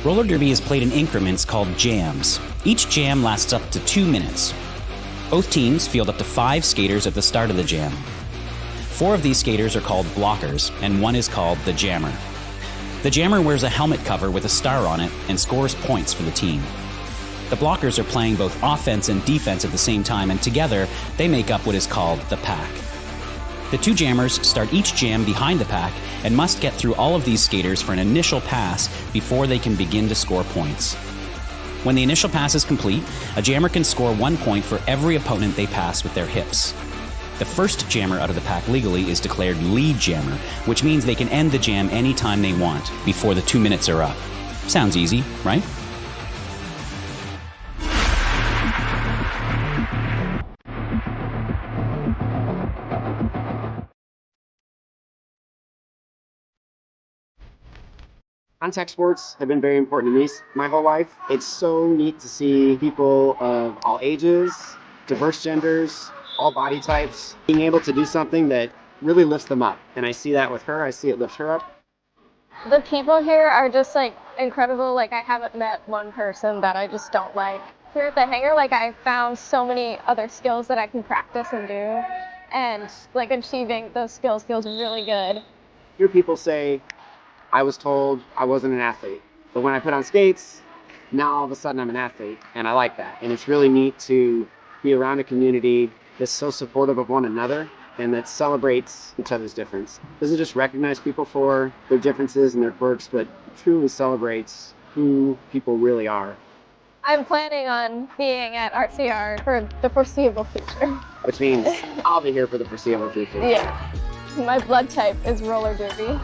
Roller derby is played in increments called jams. Each jam lasts up to 2 minutes. Both teams field up to 5 skaters at the start of the jam. 4 of these skaters are called blockers, and 1 is called the jammer. The jammer wears a helmet cover with a star on it and scores points for the team. The blockers are playing both offense and defense at the same time, and together they make up what is called the pack. The 2 jammers start each jam behind the pack and must get through all of these skaters for an initial pass before they can begin to score points. When the initial pass is complete, a jammer can score 1 point for every opponent they pass with their hips. The first jammer out of the pack legally is declared lead jammer, which means they can end the jam anytime they want before the 2 minutes are up. Sounds easy, right? Contact sports have been very important to me my whole life. It's so neat to see people of all ages, diverse genders, all body types, being able to do something that really lifts them up. And I see that with her. I see it lift her up. The people here are just like incredible. Like, I haven't met one person that I just don't like. Here at the hangar, like, I found so many other skills that I can practice and do. And like, achieving those skills feels really good. Hear people say, I was told I wasn't an athlete, but when I put on skates, now all of a sudden I'm an athlete, and I like that. And it's really neat to be around a community that's so supportive of one another and that celebrates each other's difference. Doesn't just recognize people for their differences and their quirks, but truly celebrates who people really are. I'm planning on being at RCR for the foreseeable future. Which means I'll be here for the foreseeable future. Yeah. My blood type is roller derby.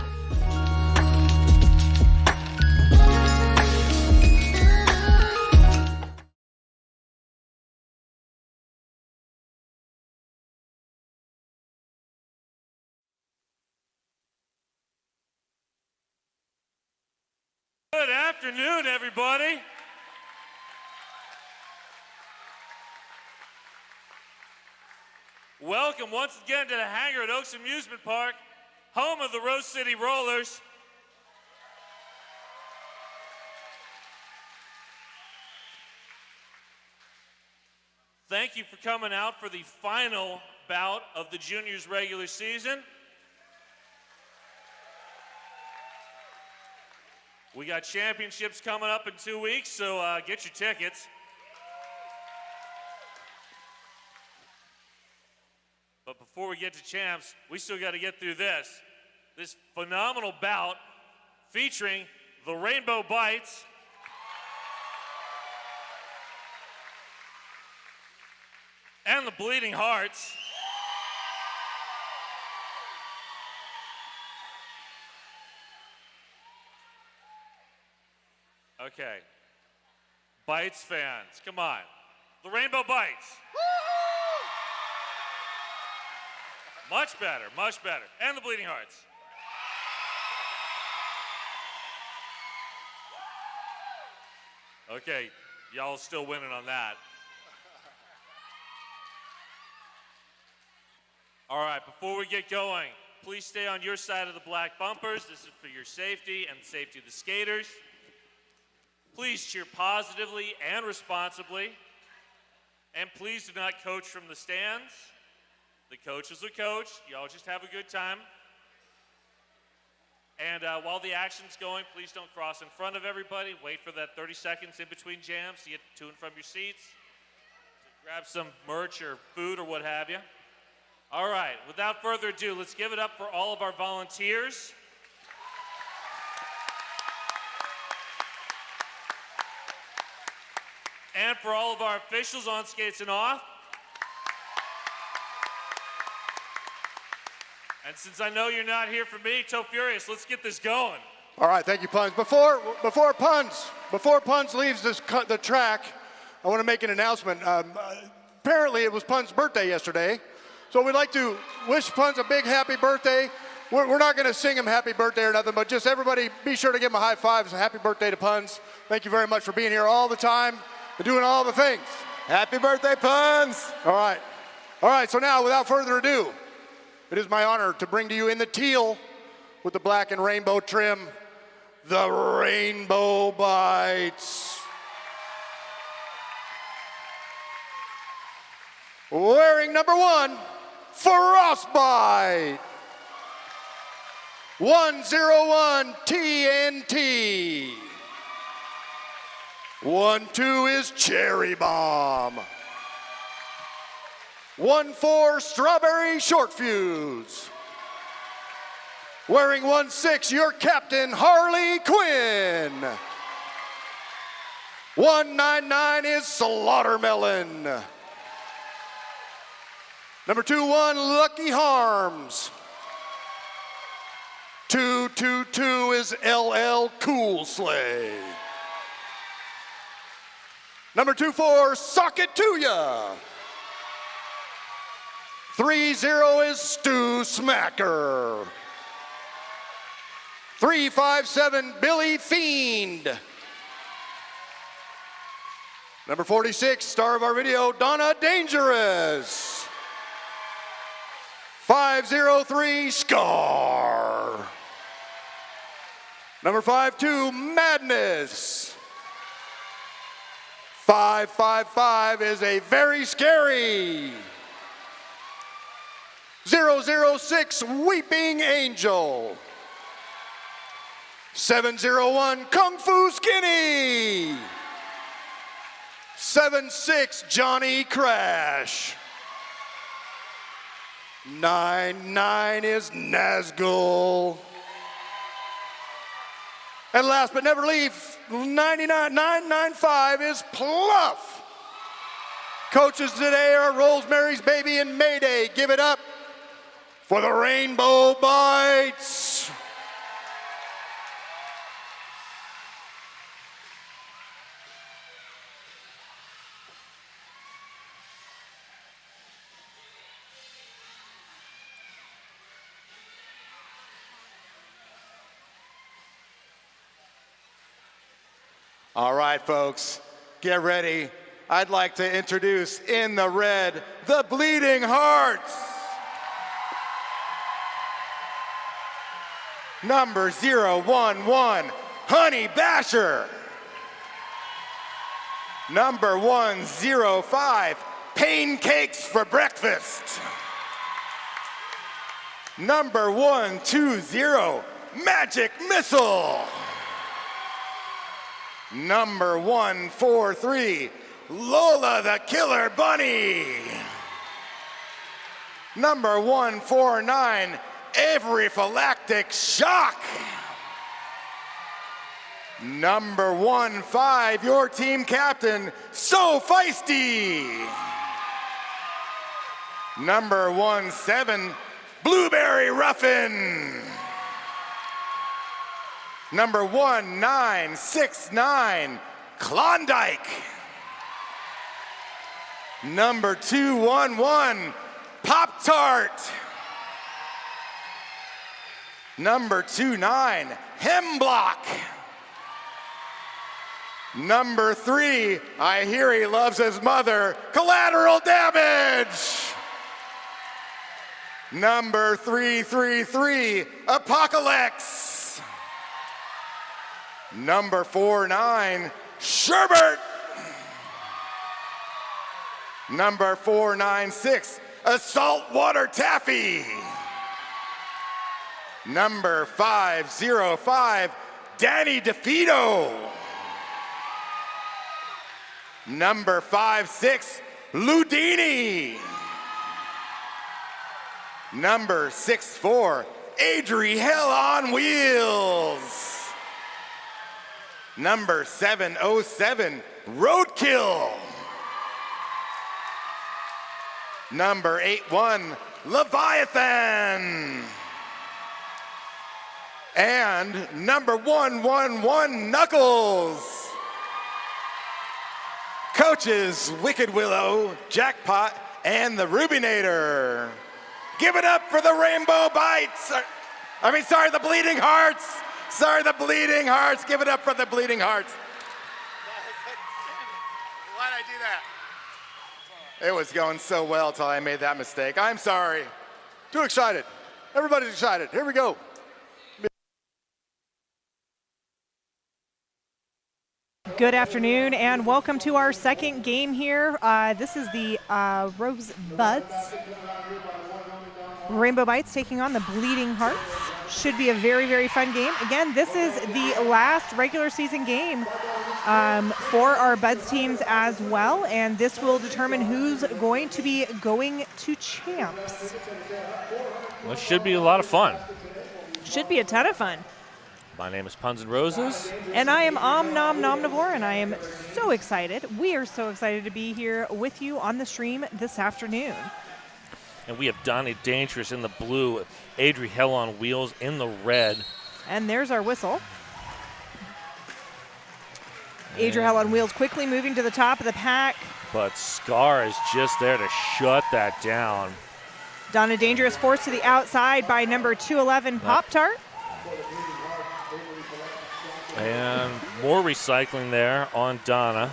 Good afternoon, everybody. Welcome once again to the hangar at Oaks Amusement Park, home of the Rose City Rollers. Thank you for coming out for the final bout of the juniors regular season. We got championships coming up in 2 weeks, so get your tickets. But before we get to champs, we still got to get through this phenomenal bout featuring the Rainbow Bites and the Bleeding Hearts. Okay, Bites fans, come on. The Rainbow Bites. Much better, much better. And the Bleeding Hearts. Okay, y'all still winning on that. All right, before we get going, please stay on your side of the black bumpers. This is for your safety and the safety of the skaters. Please cheer positively and responsibly. And please do not coach from the stands. The coach is the coach. Y'all just have a good time. And while the action's going, please don't cross in front of everybody. Wait for that 30 seconds in between jams to get to and from your seats. To grab some merch or food or what have you. All right, without further ado, let's give it up for all of our volunteers. And for all of our officials on skates and off. And since I know you're not here for me, Toe Furious, let's get this going. All right, thank you, Puns. Before Puns leaves the track, I want to make an announcement. Apparently, it was Puns' birthday yesterday, so we'd like to wish Puns a big happy birthday. We're not going to sing him happy birthday or nothing, but just everybody be sure to give him a high five. It's a happy birthday to Puns. Thank you very much for being here all the time and doing all the things. Happy birthday, Puns! All right, so now, without further ado, it is my honor to bring to you in the teal with the black and rainbow trim, the Rainbow Bites. Wearing number 1, Frostbite. 101 TNT. 1-2 is Cherry Bomb. 1-4 Strawberry Short Fuse. Wearing 1-6, your captain, Harley Quinn. 199 is Slaughtermelon. Number 21, Lucky Harms. 222 is LL Cool Slay. Number 24, Sock It To Ya. 30 is Stu Smacker. 357, Billy Fiend. Number 46, star of our video, Donna Dangerous. 503, Scar. Number 52, Madness. 555 is a very scary. 006, Weeping Angel. 701, Kung Fu Skinny. 76, Johnny Crash. 99 is Nazgul. And last but never least, 995 is Pluff. Coaches today are Rosemary's Baby and Mayday. Give it up for the Rainbow Bites. All right, folks, get ready. I'd like to introduce in the red, the Bleeding Hearts. Number 011, Honey Basher. Number 105, Pancakes for Breakfast. Number 120, Magic Missile. Number 143, Lola the Killer Bunny. Number 149, Avery Phylactic Shock. Number 15, your team captain, So Feisty. Number 17, Blueberry Ruffin. Number 1969, Klondike. Number 211, Pop-Tart. Number 29, Hemlock. Number 3, I hear he loves his mother, Collateral Damage. Number 333, Apocalypse. Number 49, Sherbert. Number 496, a saltwater taffy. Number 505, Danny DeFito. Number 56, Ludini. Number 64, Adri Hell on Wheels. Number 707, Roadkill. Number 81, Leviathan. And number 111, Knuckles. Coaches, Wicked Willow, Jackpot, and the Rubinator. Give it up for the Rainbow Bites. The Bleeding Hearts. Sorry, the Bleeding Hearts. Give it up for the Bleeding Hearts. Why'd I do that? It was going so well till I made that mistake. I'm sorry. Too excited. Everybody's excited. Here we go. Good afternoon and welcome to our second game here. This is the Rosebuds. Rainbow Bites taking on the Bleeding Hearts. Should be a very, very fun game. Again, this is the last regular season game for our Buds teams as well, and this will determine who's going to be going to champs. Well, it should be a lot of fun. Should be a ton of fun. My name is Puns and Roses. And I am Nomnivore, and I am so excited. We are so excited to be here with you on the stream this afternoon. And we have Donnie Dangerous in the blue, Adri Hell on Wheels in the red. And there's our whistle. Adri Hell on Wheels quickly moving to the top of the pack. But Scar is just there to shut that down. Donna Dangerous forced to the outside by number 211 Pop-Tart. And more recycling there on Donna.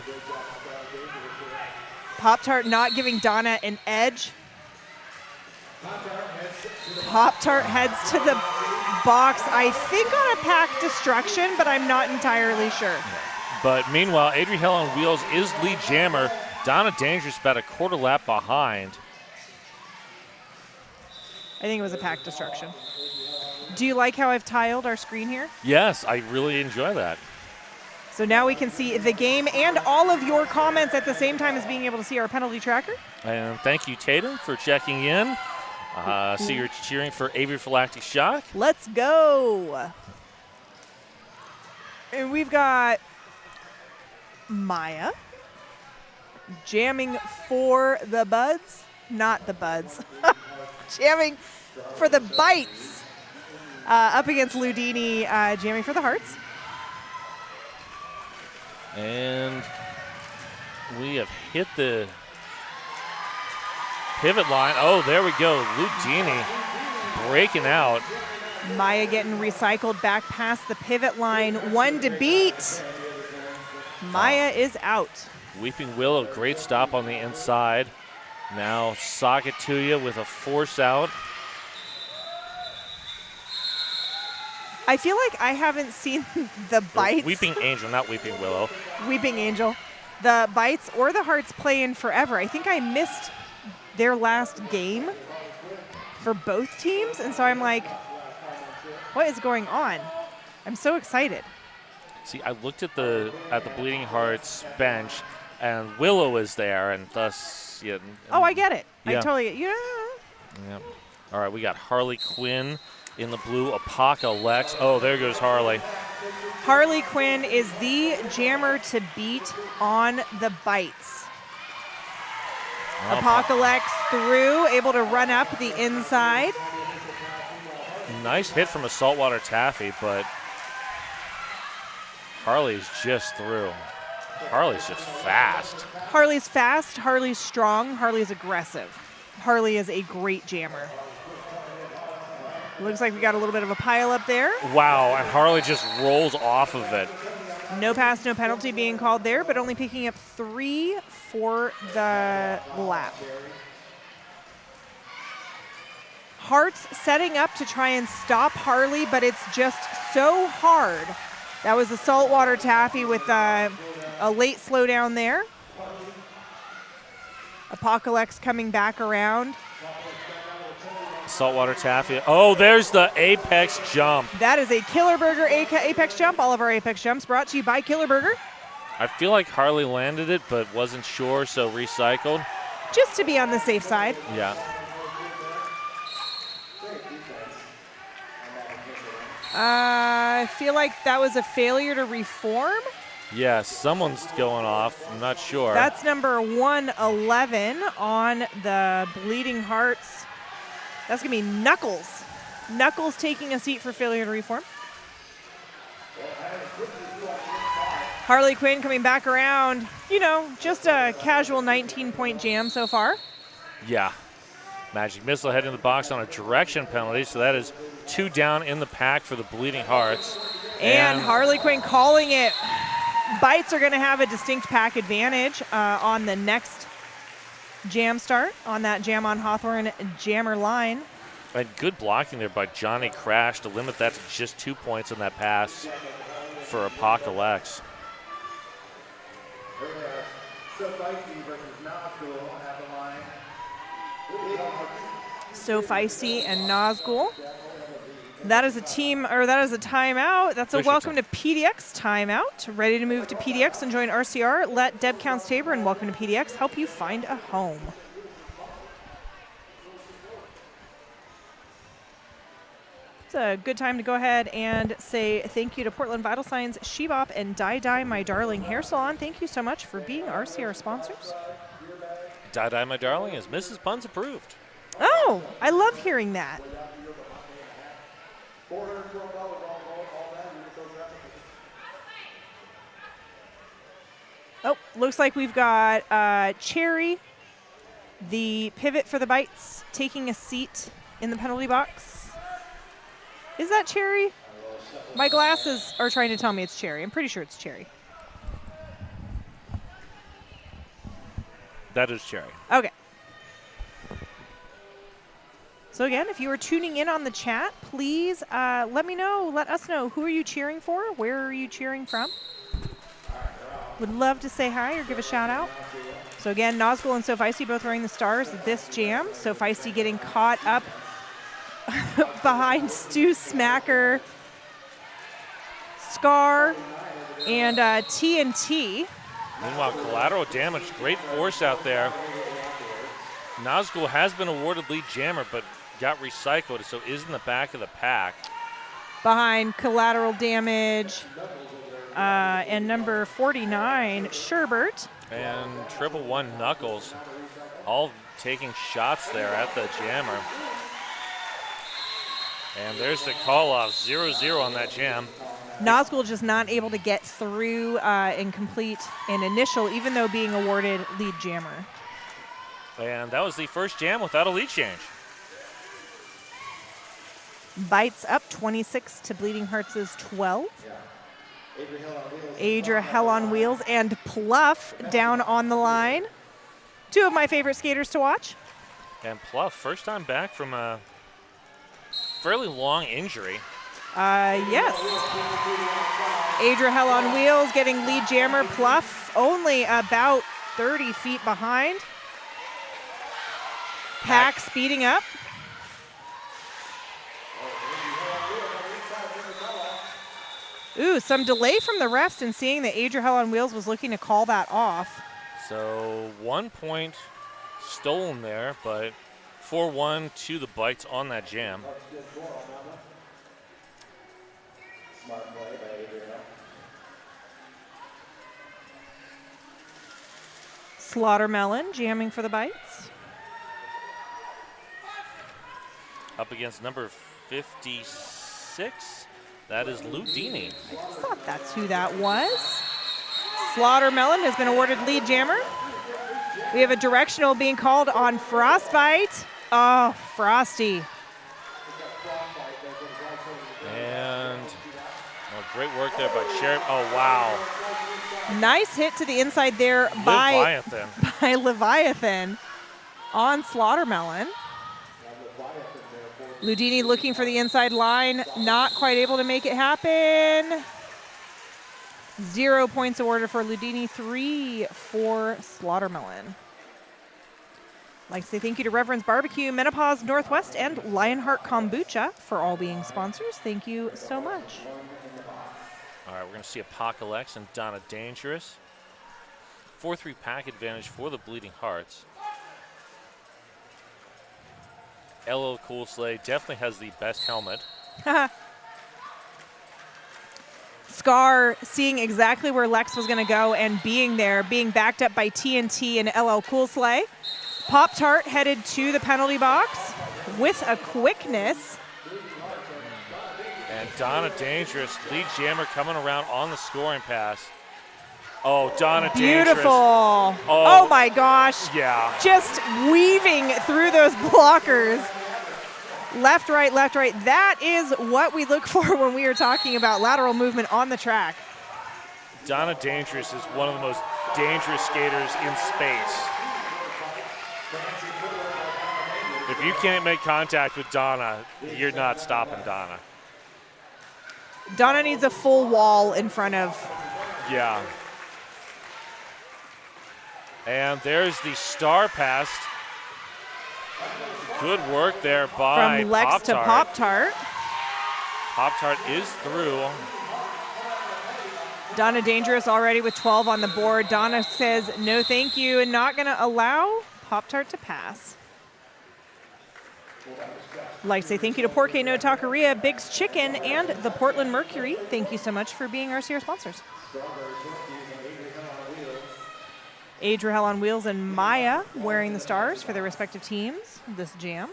Pop-Tart not giving Donna an edge. Pop-Tart heads to the box, I think on a pack destruction, but I'm not entirely sure. But meanwhile, Adri Hell on Wheels is lead jammer. Donna Dangerous about a quarter lap behind. I think it was a pack destruction. Do you like how I've tiled our screen here? Yes, I really enjoy that. So now we can see the game and all of your comments at the same time as being able to see our penalty tracker. And thank you, Tatum, for checking in. See you're cheering for Aviphylactic Shock. Let's go. And we've got Maya jamming for the Buds. Not the Buds. Jamming for the Bites. Up against Ludini, jamming for the Hearts. And we have hit the pivot line. Oh, there we go. Ludini breaking out. Maya getting recycled back past the pivot line. One to beat. Maya is out. Weeping Willow, great stop on the inside. Now Sakatuya with a force out. I feel like I haven't seen the Bites. Weeping Angel, not Weeping Willow. Weeping Angel. The Bites or the Hearts play in forever. I think I missed their last game for both teams, and so I'm like, what is going on? I'm so excited. See, I looked at the Bleeding Hearts bench, and Willow is there, and thus, yeah. Oh, I get it. Yeah. I totally get Yeah. All right, we got Harley Quinn in the blue, Apocalypse. Oh, there goes Harley. Harley Quinn is the jammer to beat on the Bites. Apocalypse through, able to run up the inside. Nice hit from a Saltwater Taffy, but Harley's just through. Harley's just fast. Harley's fast, Harley's strong, Harley's aggressive. Harley is a great jammer. Looks like we got a little bit of a pile up there. Wow, and Harley just rolls off of it. No pass, no penalty being called there, but only picking up 3 for the lap. Hearts setting up to try and stop Harley, but it's just so hard. That was a Saltwater Taffy with a late slowdown there. Apocalypse coming back around. Saltwater Taffy. Oh, there's the Apex jump. That is a Killer Burger Apex jump. All of our Apex jumps brought to you by Killer Burger. I feel like Harley landed it, but wasn't sure, so recycled. Just to be on the safe side. Yeah. I feel like that was a failure to reform. Yeah, someone's going off. I'm not sure. That's number 111 on the Bleeding Hearts. That's going to be Knuckles. Knuckles taking a seat for failure to reform. Harley Quinn coming back around. You know, just a casual 19-point jam so far. Yeah. Magic Missile heading to the box on a direction penalty, so that is 2 down in the pack for the Bleeding Hearts. And Harley Quinn calling it. Bites are going to have a distinct pack advantage on the next jam start, on that Jam on Hawthorne jammer line. And good blocking there by Johnny Crash to limit that to just 2 points on that pass for Apocalypse. So Feisty and Nazgul. That is a team, or that is a timeout. That's a welcome to PDX timeout. Ready to move to PDX and join RCR? Let Deb Counts Tabor and welcome to PDX help you find a home. It's a good time to go ahead and say thank you to Portland Vital Signs, Shebop, and Dye Dye My Darling Hair Salon. Thank you so much for being RCR sponsors. Dye Dye My Darling is Mrs. Puns approved. Oh, I love hearing that. Oh, looks like we've got Cherry, the pivot for the Bites, taking a seat in the penalty box. Is that Cherry? My glasses are trying to tell me it's Cherry. I'm pretty sure it's Cherry. That is Cherry. Okay. So again, if you are tuning in on the chat, please let me know, let us know, who are you cheering for? Where are you cheering from? Would love to say hi or give a shout out. So again, Nazgul and So Feisty both wearing the stars this jam. So Feisty getting caught up behind Stu Smacker, Scar, and TNT. Meanwhile, Collateral Damage, great force out there. Nazgul has been awarded lead jammer, but got recycled, so is in the back of the pack. Behind Collateral Damage and number 49, Sherbert. And 111 Knuckles, all taking shots there at the jammer. And there's the call off, 0-0 on that jam. Nazgul just not able to get through and complete an initial, even though being awarded lead jammer. And that was the first jam without a lead change. Bites up 26 to Bleeding Hearts' 12. Adria Hell on Wheels and Pluff down on the line. Two of my favorite skaters to watch. And Pluff, first time back from a fairly long injury. Yes. Adria Hell on Wheels getting lead jammer. Pluff only about 30 feet behind. Pack speeding up. Ooh, some delay from the refs in seeing that Adria Hell on Wheels was looking to call that off. So 1 point stolen there, but 4-1 to the Bites on that jam. Slaughtermelon jamming for the Bites. Up against number 56. That is Ludini. I thought that's who that was. Slaughtermelon has been awarded lead jammer. We have a directional being called on Frostbite. Oh, Frosty. And great work there by Sheriff. Oh, wow. Nice hit to the inside there by Leviathan on Slaughtermelon. Ludini looking for the inside line, not quite able to make it happen. 0 points awarded for Ludini, 3 for Slaughtermelon. I'd like to say thank you to Reverend's Barbecue, Menopause Northwest, and Lionheart Kombucha for all being sponsors. Thank you so much. All right, we're going to see Apocalypse and Donna Dangerous. 4-3 pack advantage for the Bleeding Hearts. LL Cool Slay definitely has the best helmet. Scar seeing exactly where Lex was going to go and being there, being backed up by TNT and LL Cool Slay. Pop-Tart headed to the penalty box with a quickness. And Donna Dangerous, lead jammer coming around on the scoring pass. Oh, Donna Dangerous. Beautiful. Oh my gosh. Yeah. Just weaving through those blockers. Left, right, left, right. That is what we look for when we are talking about lateral movement on the track. Donna Dangerous is one of the most dangerous skaters in space. If you can't make contact with Donna, you're not stopping Donna. Donna needs a full wall in front of. Yeah. And there's the star pass. Good work there by From Lex to Pop-Tart. Pop-Tart is through. Donna Dangerous already with 12 on the board. Donna says no thank you and not going to allow Pop-Tart to pass. Like to say thank you to Porque No Taqueria, Big's Chicken, and the Portland Mercury. Thank you so much for being our SEER sponsors. Age Rahel on Wheels and Maya wearing the stars for their respective teams this jam.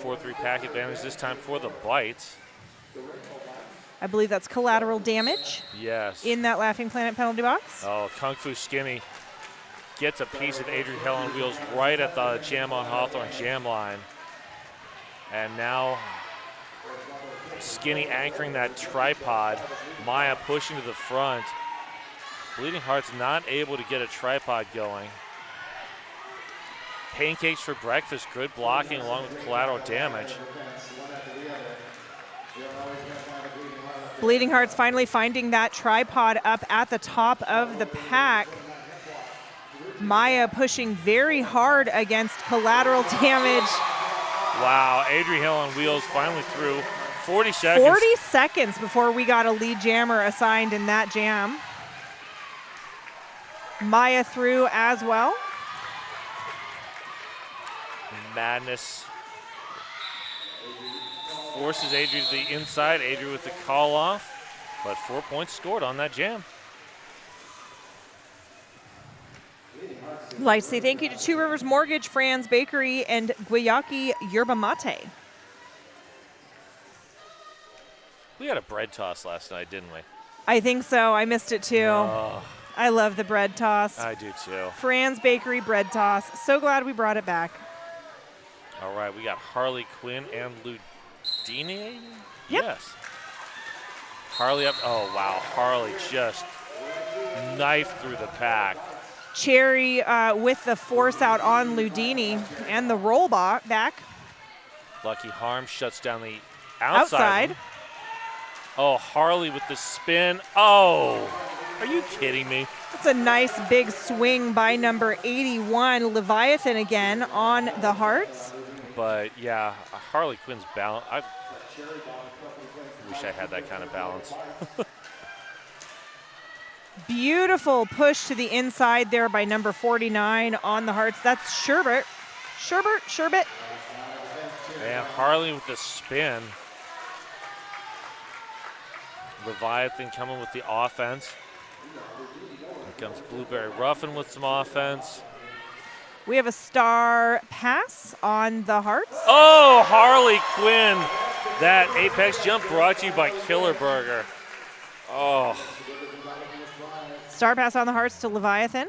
4-3 pack advantage this time for the Bites. I believe that's collateral damage Yes. in that Laughing Planet penalty box. Oh, Kung Fu Skinny gets a piece of Adrian Hell on Wheels right at the Jam on Hawthorne jam line. And now Skinny anchoring that tripod. Maya pushing to the front. Bleeding Heart's not able to get a tripod going. Pancakes for breakfast, good blocking along with collateral damage. Bleeding Hearts finally finding that tripod up at the top of the pack. Maya pushing very hard against collateral damage. Wow, Adrian Hill on Wheels finally through. 40 seconds. 40 seconds before we got a lead jammer assigned in that jam. Maya through as well. Madness forces Adrian to the inside. Adrian with the call off, but 4 points scored on that jam. Like to say thank you to Two Rivers Mortgage, Franz Bakery, and Guayaki Yerba Mate. We had a bread toss last night, didn't we? I think so. I missed it too. Oh, I love the bread toss. I do too. Franz Bakery bread toss. So glad we brought it back. All right, we got Harley Quinn and Ludini? Yep. Yes. Harley up. Oh, wow. Harley just knifed through the pack. Cherry with the force out on Ludini and the roll back. Lucky Harm shuts down the outside. Oh, Harley with the spin. Oh, are you kidding me? It's a nice big swing by number 81, Leviathan again on the Hearts. But yeah, Harley Quinn's balance. I wish I had that kind of balance. Beautiful push to the inside there by number 49 on the Hearts. That's Sherbert. Sherbert. And Harley with the spin. Leviathan coming with the offense. Here comes Blueberry Ruffin with some offense. We have a star pass on the Hearts. Oh, Harley Quinn. That apex jump brought to you by Killer Burger. Oh. Star pass on the Hearts to Leviathan.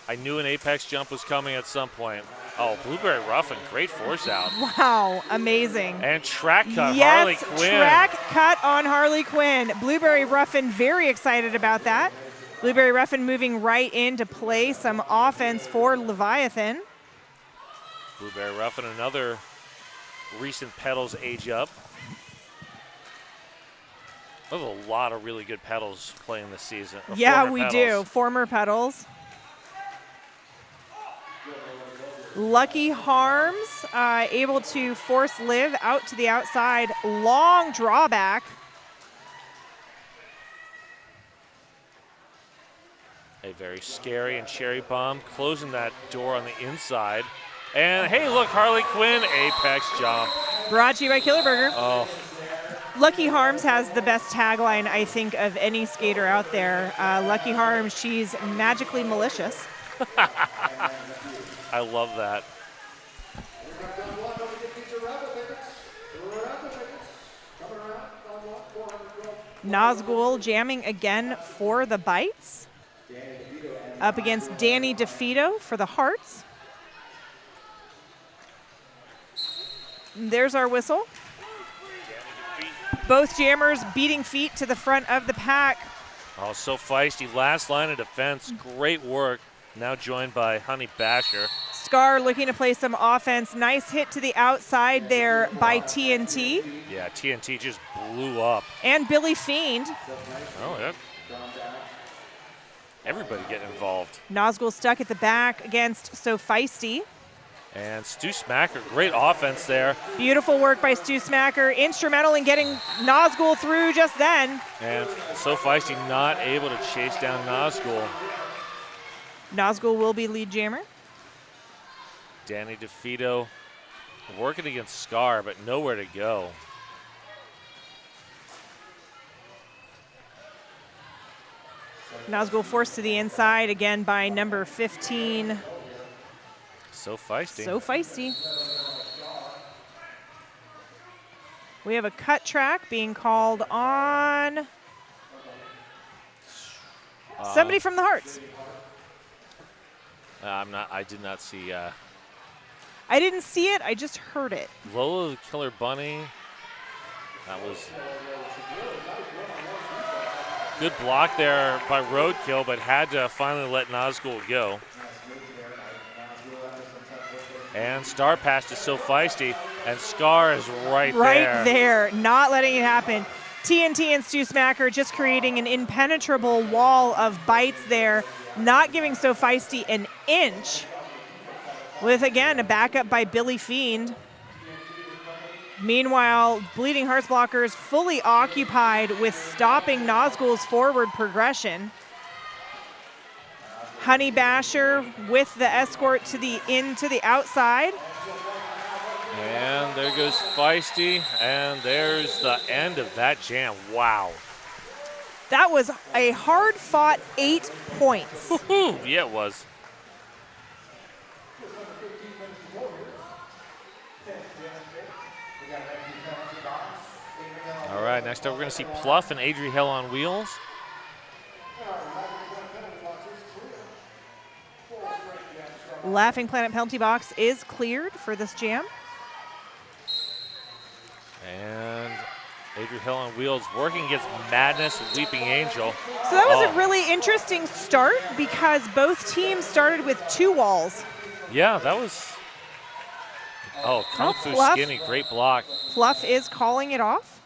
I knew an apex jump was coming at some point. Oh, Blueberry Ruffin, great force out. Wow, amazing. And track cut, yes, Harley Quinn. Track cut on Harley Quinn. Blueberry Ruffin very excited about that. Blueberry Ruffin moving right in to play some offense for Leviathan. Blueberry Ruffin, another recent pedals age up. There's a lot of really good pedals playing this season. Yeah, we pedals. do. Former pedals. Lucky Harms able to force Liv out to the outside. Long drawback. A very scary and cherry bomb closing that door on the inside. And hey, look, Harley Quinn, apex jump. Brought to you by Killer Burger. Oh. Lucky Harms has the best tagline, I think, of any skater out there. Lucky Harms, she's magically malicious. I love that. Nazgul jamming again for the Bites. Up against Danny DeFito for the Hearts. There's our whistle. Both jammers beating feet to the front of the pack. Oh, so feisty. Last line of defense. Great work. Now joined by Honey Basher. Scar looking to play some offense. Nice hit to the outside there by TNT. Yeah, TNT just blew up. And Billy Fiend. Oh, yeah. Everybody getting involved. Nazgul stuck at the back against So Feisty. And Stu Smacker, great offense there. Beautiful work by Stu Smacker. Instrumental in getting Nazgul through just then. And So Feisty not able to chase down Nazgul. Nazgul will be lead jammer. Danny DeFito working against Scar, but nowhere to go. Nazgul forced to the inside again by number 15. So Feisty. So Feisty. We have a cut track being called on somebody from the Hearts. I did not see. I didn't see it. I just heard it. Lola the Killer Bunny. That was good block there by Roadkill, but had to finally let Nazgul go. And star pass to So Feisty, and Scar is right there. Right there, not letting it happen. TNT and Stu Smacker just creating an impenetrable wall of bites there, not giving So Feisty an inch. With, again, a backup by Billy Fiend. Meanwhile, Bleeding Hearts blockers fully occupied with stopping Nazgul's forward progression. Honey Basher with the escort to the outside. And there goes Feisty, and there's the end of that jam. Wow. That was a hard-fought 8 points. Yeah, it was. All right, next up we're going to see Pluff and Adri Hell on wheels. Laughing Planet penalty box is cleared for this jam. And Adri Hell on wheels working against Madness and Weeping Angel. So that was a really interesting start because both teams started with 2 walls. Yeah, that was... Oh, Kung Fu Pluff. Skinny, great block. Pluff is calling it off.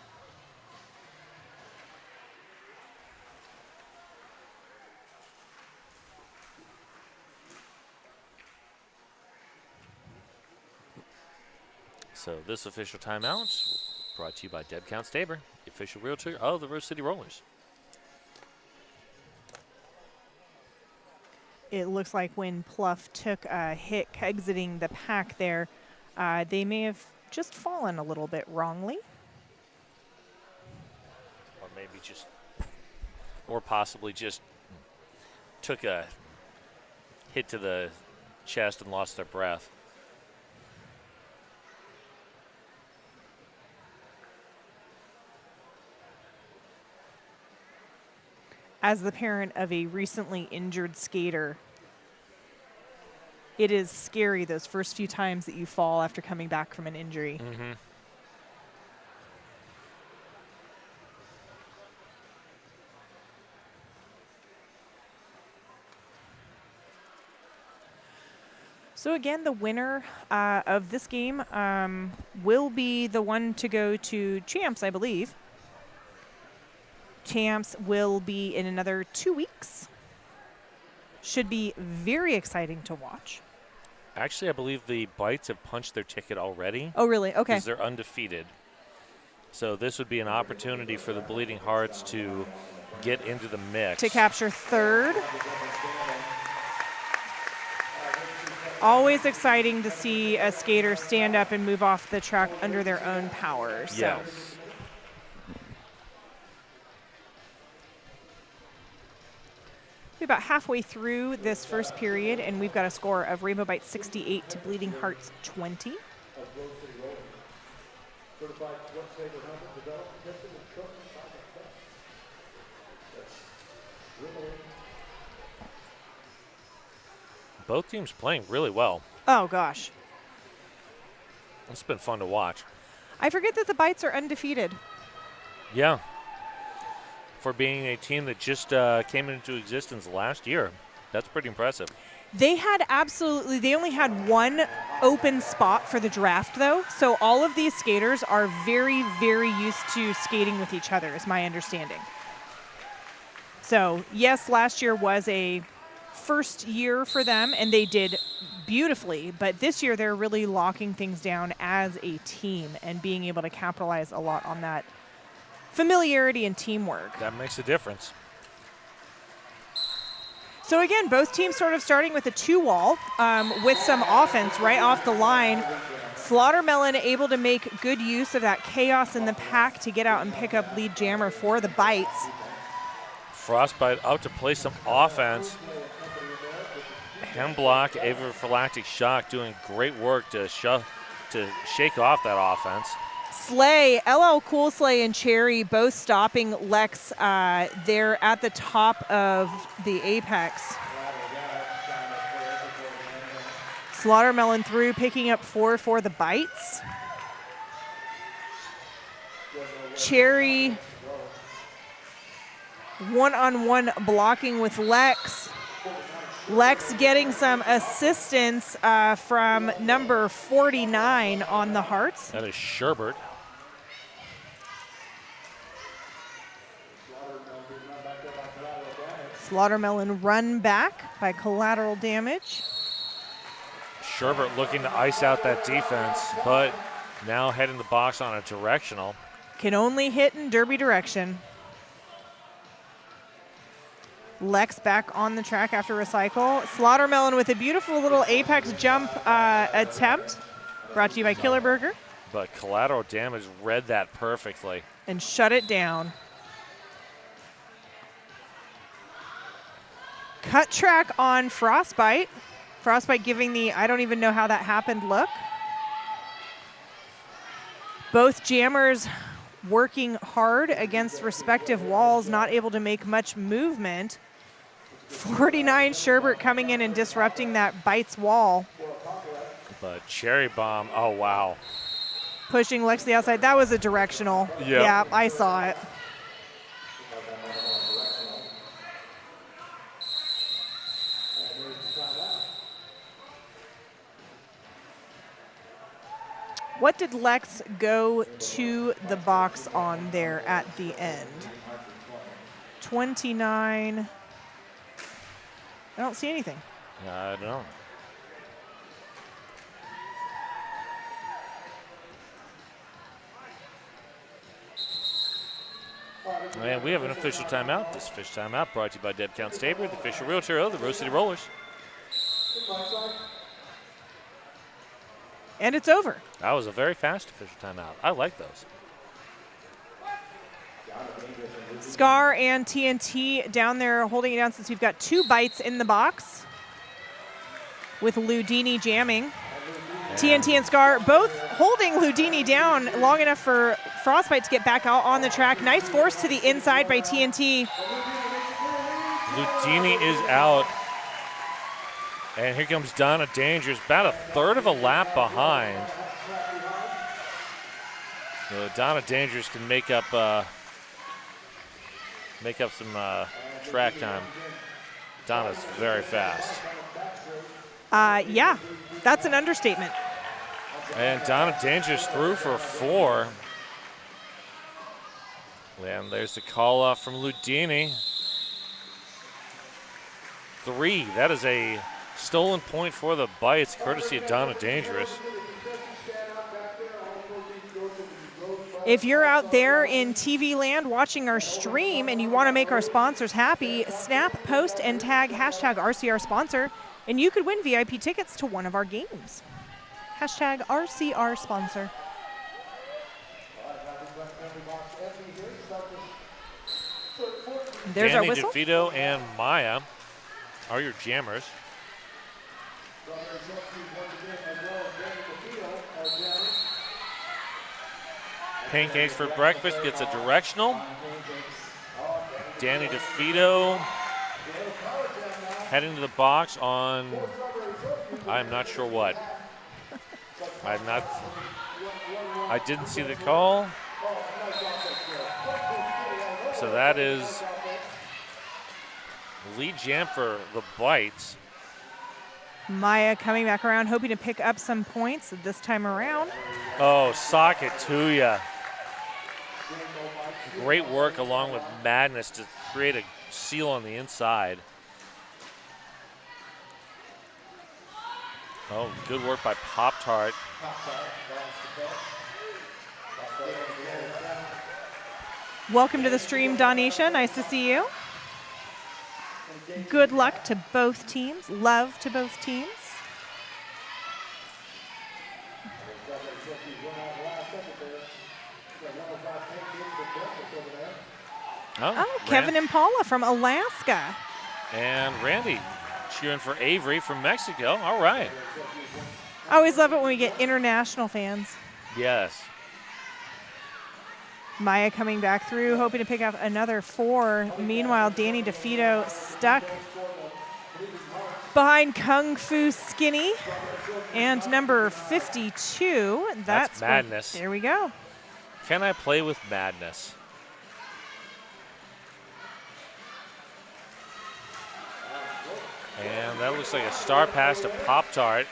So this official timeout brought to you by Deb Count Staber, the official realtor of the Rose City Rollers. It looks like when Pluff took a hit exiting the pack there, they may have just fallen a little bit wrongly. Or maybe just, or possibly just took a hit to the chest and lost their breath. As the parent of a recently injured skater, it is scary those first few times that you fall after coming back from an injury. Mm-hmm. So again, the winner of this game will be the one to go to Champs, I believe. Champs will be in another 2 weeks. Should be very exciting to watch. Actually, I believe the Bites have punched their ticket already. Oh, really? Okay. Because they're undefeated. So this would be an opportunity for the Bleeding Hearts to get into the mix. To capture 3rd. Always exciting to see a skater stand up and move off the track under their own power. So. Yes. We're about halfway through this first period, and we've got a score of Rainbow Bites 68 to Bleeding Hearts 20. Both teams playing really well. Oh, gosh. It's been fun to watch. I forget that the Bites are undefeated. Yeah. For being a team that just came into existence last year. That's pretty impressive. They only had one open spot for the draft, though. So all of these skaters are very, very used to skating with each other, is my understanding. So, yes, last year was a first year for them, and they did beautifully. But this year, they're really locking things down as a team and being able to capitalize a lot on that familiarity and teamwork. That makes a difference. So again, both teams sort of starting with a 2-wall with some offense right off the line. Slaughtermelon able to make good use of that chaos in the pack to get out and pick up lead jammer for the Bites. Frostbite out to play some offense. Hemblock, Avophylactic Shock doing great work to shake off that offense. Slay, LL Cool Slay and Cherry both stopping Lex there at the top of the apex. Slaughtermelon through, picking up 4 for the Bites. Cherry one-on-one blocking with Lex. Lex getting some assistance from number 49 on the Hearts. That is Sherbert. Slaughtermelon run back by collateral damage. Sherbert looking to ice out that defense, but now heading the box on a directional. Can only hit in derby direction. Lex back on the track after recycle. Slaughtermelon with a beautiful little apex jump attempt. Brought to you by Killer Burger. But collateral damage read that perfectly. And shut it down. Cut track on Frostbite. Frostbite giving the I don't even know how that happened look. Both jammers working hard against respective walls, not able to make much movement. 49 Sherbert coming in and disrupting that Bites wall. But Cherry Bomb, oh wow. Pushing Lex to the outside. That was a directional. Yep. Yeah, I saw it. What did Lex go to the box on there at the end? 29. I don't see anything. I don't know. And we have an official timeout. This official timeout brought to you by Deb Count Staber, the official realtor of the Rose City Rollers. And it's over. That was a very fast official timeout. I like those. Scar and TNT down there holding it down since we've got 2 Bites in the box with Ludini jamming. TNT and Scar both holding Ludini down long enough for Frostbite to get back out on the track. Nice force to the inside by TNT. Ludini is out. And here comes Donna Dangerous, about a third of a lap behind. So Donna Dangerous can make up some track time. Donna's very fast. Yeah, that's an understatement. And Donna Dangerous through for 4. And there's the call off from Ludini. 3, that is a stolen point for the Bites, courtesy of Donna Dangerous. If you're out there in TV land watching our stream and you want to make our sponsors happy, snap, post, and tag hashtag RCR sponsor, and you could win VIP tickets to one of our games. Hashtag RCR sponsor. There's Danny our whistle. DeVito and Maya are your jammers. Pancakes for breakfast gets a directional. Danny DeVito heading to the box on, I'm not sure what. I didn't see the call. So that is lead jam for the Bites. Maya coming back around, hoping to pick up some points this time around. Oh, sock it to ya. Great work along with Madness to create a seal on the inside. Oh, good work by Pop-Tart. Welcome to the stream, Donisha. Nice to see you. Good luck to both teams. Love to both teams. Oh, Kevin Impala from Alaska. And Randy cheering for Avery from Mexico. All right. I always love it when we get international fans. Yes. Maya coming back through, hoping to pick up another 4. Meanwhile, Danny DeFito stuck behind Kung Fu Skinny. And number 52, That's Madness. There we go. Can I play with Madness? And that looks like a star pass to Pop-Tart.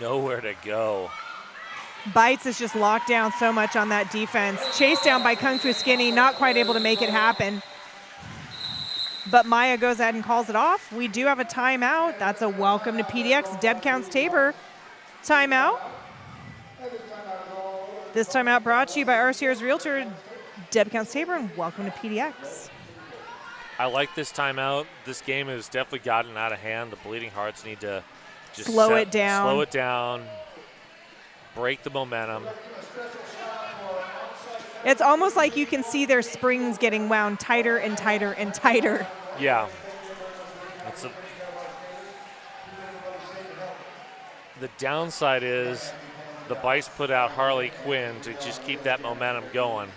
Nowhere to go. Bites is just locked down so much on that defense. Chased down by Kung Fu Skinny, not quite able to make it happen. But Maya goes ahead and calls it off. We do have a timeout. That's a welcome to PDX. Deb Counts Tabor timeout. This timeout brought to you by RCR's Realtor, Deb Counts Tabor, and welcome to PDX. I like this timeout. This game has definitely gotten out of hand. The Bleeding Hearts need to just slow it down, break the momentum. It's almost like you can see their springs getting wound tighter and tighter and tighter. Yeah. The downside is the Bites put out Harley Quinn to just keep that momentum going.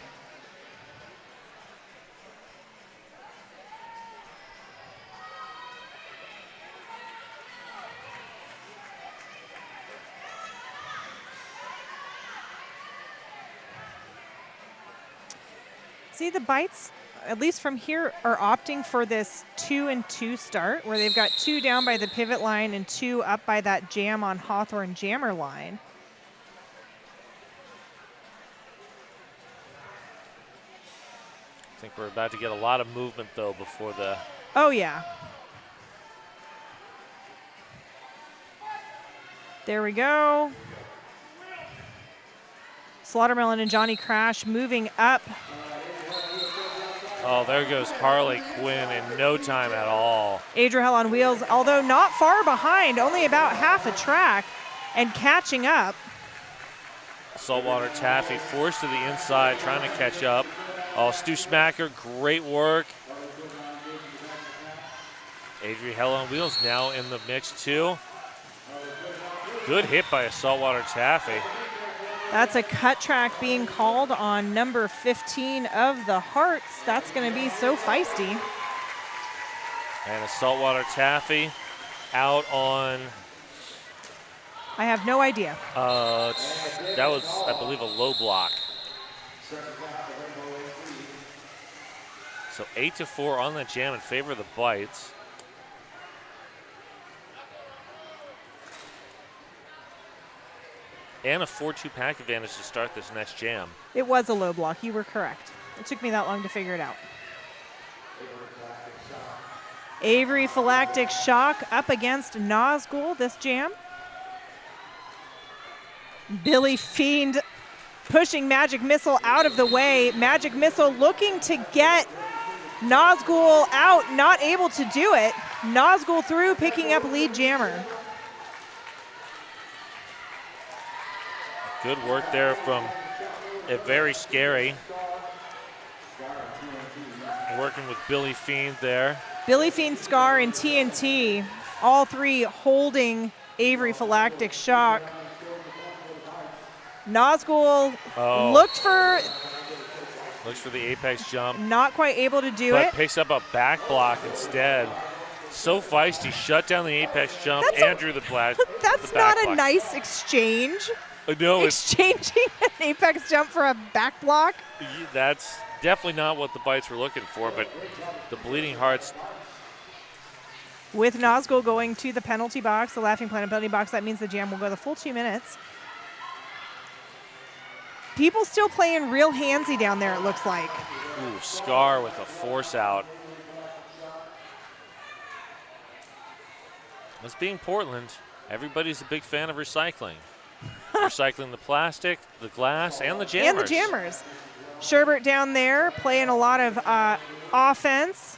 See, the Bites, at least from here, are opting for this 2-and-2 start, where they've got 2 down by the pivot line and 2 up by that jam on Hawthorne jammer line. I think we're about to get a lot of movement, though, before the... Oh, yeah. There we go. Slaughtermelon and Johnny Crash moving up. Oh, there goes Harley Quinn in no time at all. Adriel on wheels, although not far behind, only about half a track, and catching up. Saltwater Taffy forced to the inside, trying to catch up. Oh, Stu Smacker, great work. Adriel Hell on wheels now in the mix too. Good hit by a Saltwater Taffy. That's a cut track being called on number 15 of the Hearts. That's going to be so feisty. And a Saltwater Taffy out on... I have no idea. That was, I believe, a low block. So 8-4 on the jam in favor of the Bites. And a 4-2 pack advantage to start this next jam. It was a low block. You were correct. It took me that long to figure it out. Avery Phylactic Shock up against Nazgul this jam. Billy Fiend pushing Magic Missile out of the way. Magic Missile looking to get Nazgul out, not able to do it. Nazgul through, picking up lead jammer. Good work there from a very scary. Working with Billy Fiend there. Billy Fiend, Scar, and TNT, all three holding Avery Phylactic Shock. Nazgul looks for the apex jump. Not quite able to do but it. Picks up a back block instead. So feisty, shut down the apex jump and drew the black. That's not a nice exchange. No, exchanging an apex jump for a back block. That's definitely not what the Bites were looking for, but the Bleeding Hearts With Nazgul going to the penalty box, the Laughing Planet penalty box, that means the jam will go the full 2 minutes. People still playing real handsy down there, it looks like. Ooh, Scar with a force out. This being Portland, everybody's a big fan of recycling. Recycling the plastic, the glass, and the jammers. And the jammers. Sherbert down there playing a lot of offense.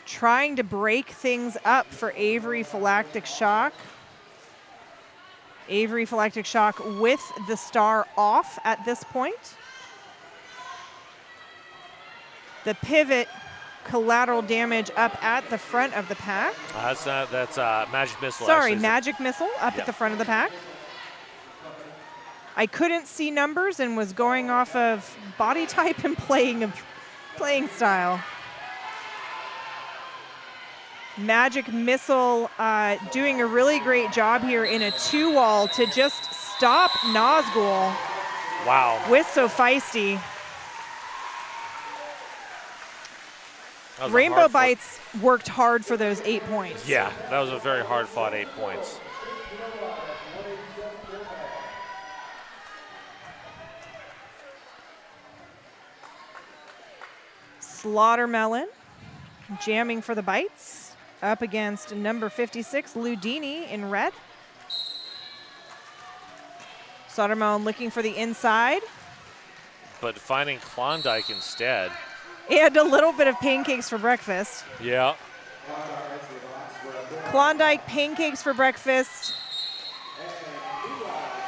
Trying to break things up for Avery Phylactic Shock. Avery Phylactic Shock with the star off at this point. The pivot collateral damage up at the front of the pack. That's Magic Missile. Sorry, actually. Magic Missile up at the front of the pack. I couldn't see numbers and was going off of body type and playing style. Magic Missile doing a really great job here in a 2-wall to just stop Nazgul. Wow. With So Feisty. That was a Rainbow hard Bites worked hard for those 8 points. Yeah, that was a very hard fought 8 points. Slaughtermelon jamming for the Bites up against number 56, Ludini in red. Slaughtermelon looking for the inside. But finding Klondike instead. And a little bit of pancakes for breakfast. Yeah. Klondike pancakes for breakfast.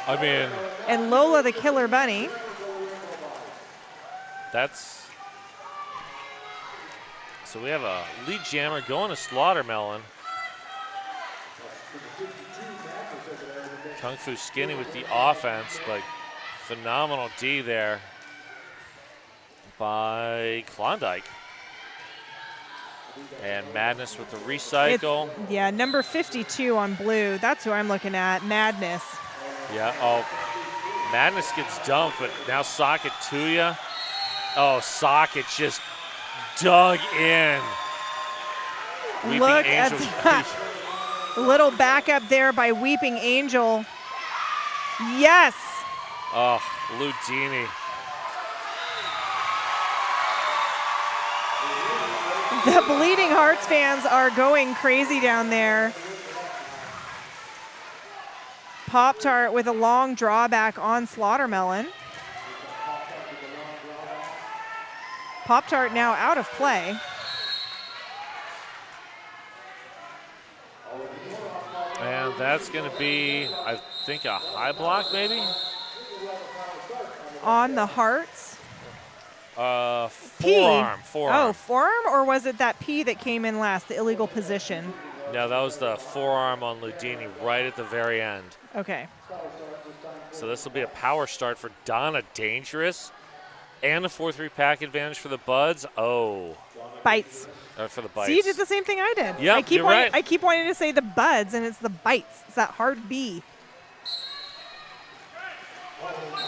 I mean, And Lola the Killer Bunny. that's... So we have a lead jammer going to Slaughtermelon. Kung Fu Skinny with the offense, but phenomenal D there by Klondike. And Madness with the recycle. Yeah, number 52 on blue. That's who I'm looking at, Madness. Yeah, oh, Madness gets dumped, but now Socket Tuya. Oh, Socket just dug in. Weeping Look Angels. at that. Little backup there by Weeping Angel. Yes. Oh, Ludini. The Bleeding Hearts fans are going crazy down there. Pop-Tart with a long drawback on Slaughtermelon. Pop-Tart now out of play. And that's going to be, I think, a high block maybe? On the Hearts. Forearm. Oh, forearm, or was it that P that came in last, the illegal position? No, that was the forearm on Ludini right at the very end. Okay. So this will be a power start for Donna Dangerous. And a 4-3 pack advantage for the Buds. Oh. Bites. For the Bites. See, you did the same thing I did. Yep, you're right. I keep wanting to say the Buds, and it's the Bites. It's that hard B.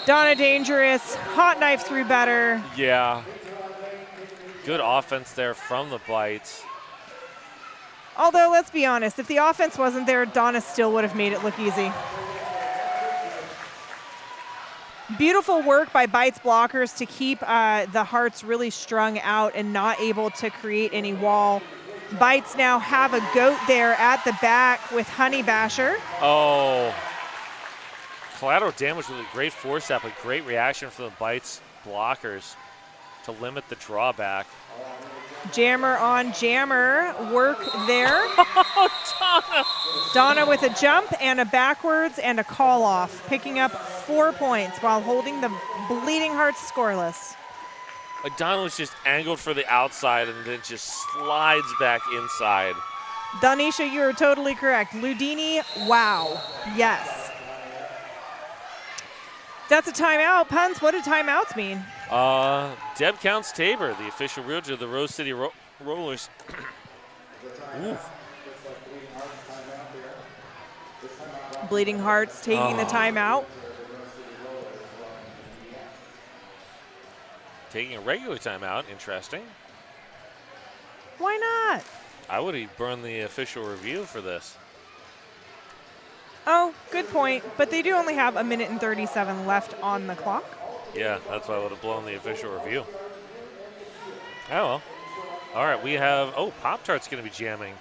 Donna Dangerous, hot knife through better. Yeah. Good offense there from the Bites. Although, let's be honest, if the offense wasn't there, Donna still would have made it look easy. Beautiful work by Bites blockers to keep the Hearts really strung out and not able to create any wall. Bites now have a goat there at the back with Honey Basher. Oh. Collateral damage with a great force up, a great reaction from the Bites blockers to limit the drawback. Jammer on jammer work there. Donna with a jump and a backwards and a call off, picking up 4 points while holding the Bleeding Hearts scoreless. Donna was just angled for the outside and then just slides back inside. Donisha, you are totally correct. Ludini, wow. Yes. That's a timeout. Puns, what do timeouts mean? Deb Counts Tabor, the official realtor of the Rose City Rollers. Oof. Bleeding Hearts taking the timeout. Taking a regular timeout, interesting. Why not? I would have burned the official review for this. Oh, good point. But they do only have 1:37 minutes left on the clock. Yeah, that's why I would have blown the official review. Oh, well. All right, we have, Pop-Tart's going to be jamming.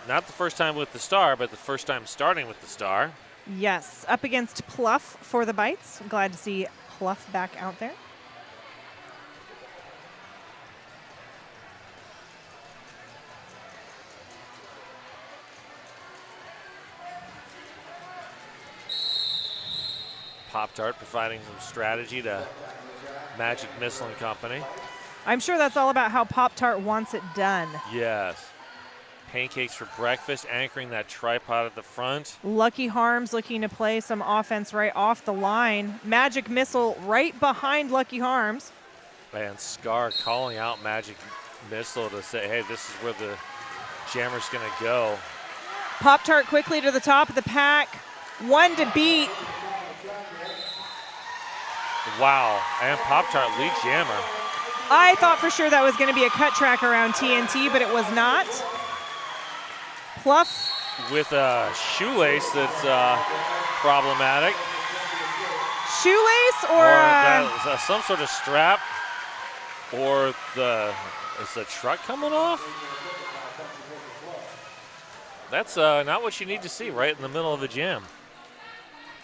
Not the first time with the star, but the first time starting with the star. Yes, up against Pluff for the Bites. Glad to see Pluff back out there. Pop-Tart providing some strategy to Magic Missile and Company. I'm sure that's all about how Pop-Tart wants it done. Yes. Pancakes for breakfast, anchoring that tripod at the front. Lucky Harms looking to play some offense right off the line. Magic Missile right behind Lucky Harms. And Scar calling out Magic Missile to say, hey, this is where the jammer's going to go. Pop-Tart quickly to the top of the pack. One to beat. Wow, and Pop-Tart lead jammer. I thought for sure that was going to be a cut track around TNT, but it was not. Pluff. With a shoelace that's problematic. Shoelace or some sort of strap, or is the truck coming off? That's not what you need to see right in the middle of the jam.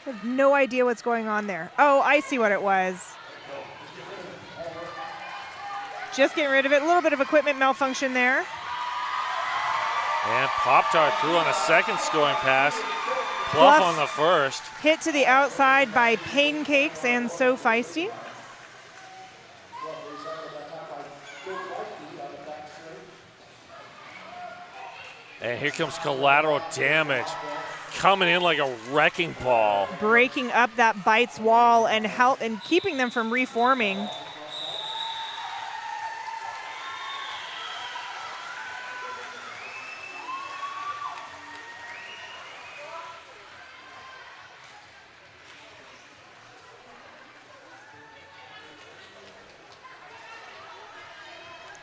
I have no idea what's going on there. Oh, I see what it was. Just getting rid of it. A little bit of equipment malfunction there. And Pop-Tart through on a second scoring pass. Pluff on the first. Hit to the outside by Pancakes and So Feisty. And here comes collateral damage. Coming in like a wrecking ball. Breaking up that Bites wall and keeping them from reforming.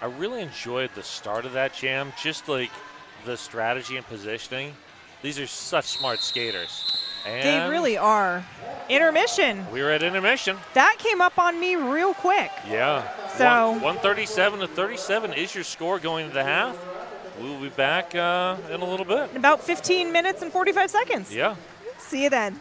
I really enjoyed the start of that jam, just like the strategy and positioning. These are such smart skaters. And they really are. Intermission. We were at intermission. That came up on me real quick. Yeah. So 137 to 37 is your score going into the half. We'll be back in a little bit. About 15 minutes and 45 seconds. Yeah. See you then.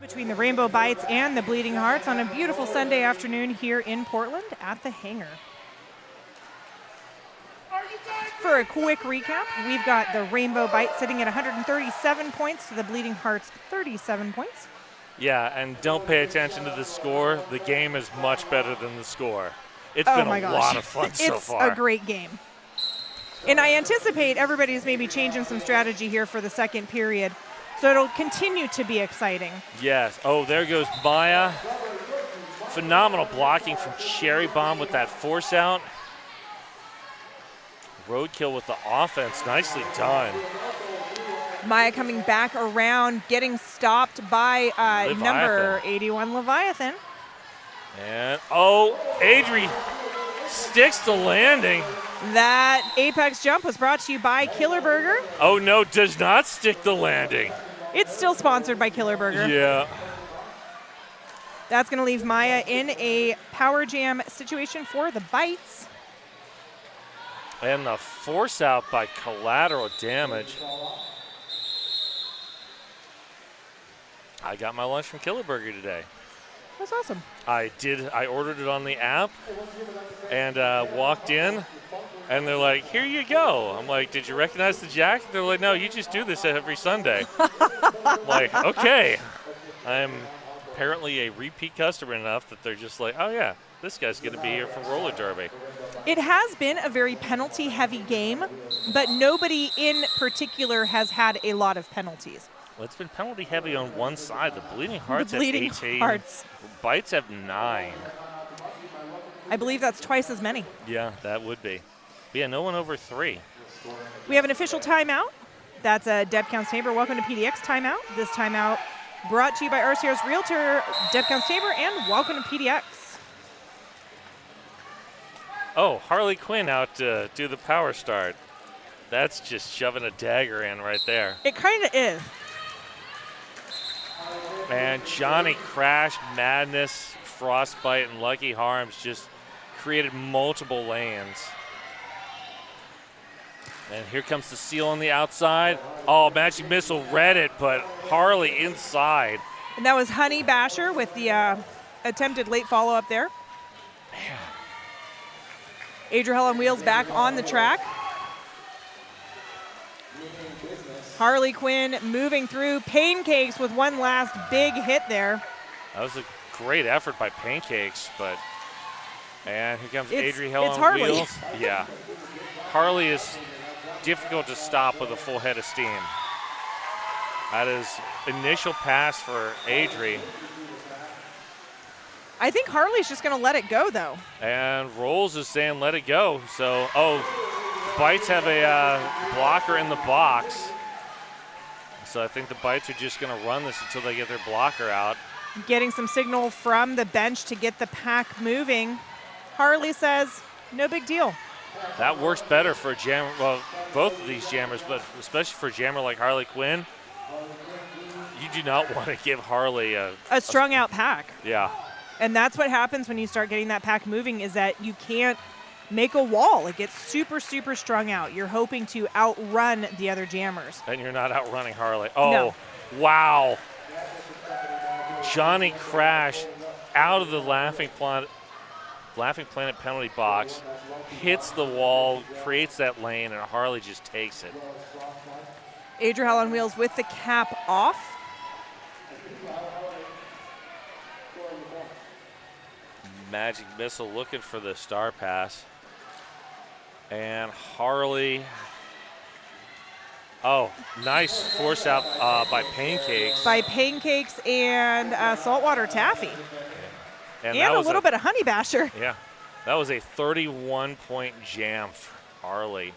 Between the Rainbow Bites and the Bleeding Hearts on a beautiful Sunday afternoon here in Portland at the Hangar. For a quick recap, we've got the Rainbow Bites sitting at 137 points to the Bleeding Hearts 37 points. Yeah, and don't pay attention to the score. The game is much better than the score. It's been a lot of fun so far. It's a great game. And I anticipate everybody's maybe changing some strategy here for the second period. So it'll continue to be exciting. Yes. Oh, there goes Maya. Phenomenal blocking from Cherry Bomb with that force out. Roadkill with the offense. Nicely done. Maya coming back around, getting stopped by number 81 Leviathan. And, oh, Adri sticks the landing. That Apex jump was brought to you by Killer Burger. Oh, no, does not stick the landing. It's still sponsored by Killer Burger. Yeah. That's going to leave Maya in a power jam situation for the Bites. And the force out by Collateral Damage. I got my lunch from Killer Burger today. That's awesome. I did. I ordered it on the app and walked in, and they're like, "Here you go." I'm like, "Did you recognize the jacket?" They're like, "No, you just do this every Sunday." I'm like, "Okay." I'm apparently a repeat customer enough that they're just like, "Oh yeah, this guy's going to be here for roller derby." It has been a very penalty-heavy game, but nobody in particular has had a lot of penalties. Well, it's been penalty heavy on one side. The Bleeding Hearts have 18. Bites have 9. I believe that's twice as many. Yeah, that would be. But yeah, no one over 3. We have an official timeout. That's a Dead Counts Neighbor. Welcome to PDX timeout. This timeout brought to you by RCR's Realtor, Dead Counts Neighbor, and welcome to PDX. Oh, Harley Quinn out to do the power start. That's just shoving a dagger in right there. It kind of is. Man, Johnny Crash, Madness, Frostbite, and Lucky Harms just created multiple lanes. And here comes the seal on the outside. Oh, Magic Missile read it, but Harley inside. And that was Honey Basher with the attempted late follow-up there. Man. Adriel on wheels back on the track. Harley Quinn moving through. Pancakes with one last big hit there. That was a great effort by Pancakes, but and here comes Adriel on Harley. wheels. Yeah. Harley is difficult to stop with a full head of steam. That is initial pass for Adri. I think Harley's just going to let it go, though. And Rolls is saying let it go. So, Bites have a blocker in the box. So I think the Bites are just going to run this until they get their blocker out. Getting some signal from the bench to get the pack moving. Harley says, no big deal. That works better for a jammer, well, both of these jammers, but especially for a jammer like Harley Quinn. You do not want to give Harley a strung out pack. Yeah. And that's what happens when you start getting that pack moving, is that you can't make a wall. It gets super, super strung out. You're hoping to outrun the other jammers. And you're not outrunning Harley. Oh, no. Wow. Johnny Crash out of the Laughing Planet penalty box, hits the wall, creates that lane, and Harley just takes it. Adriel on wheels with the cap off. Magic Missile looking for the star pass. And Harley. Oh, nice force out by Pancakes. By Pancakes and Saltwater Taffy. And a little bit of Honey Basher. Yeah, that was a 31-point jam for Harley.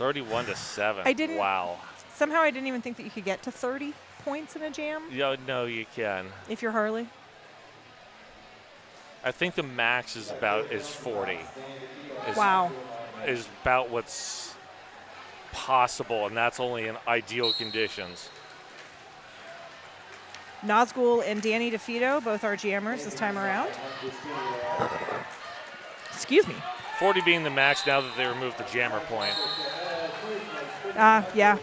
31-7. Wow. Somehow I didn't even think that you could get to 30 points in a jam. Yeah, no, you can. If you're Harley. I think the max is 40. Wow. Is about what's possible, and that's only in ideal conditions. Nazgul and Danny DeFito, both are jammers this time around. Excuse me. 40 being the max now that they removed the jammer point. Yeah.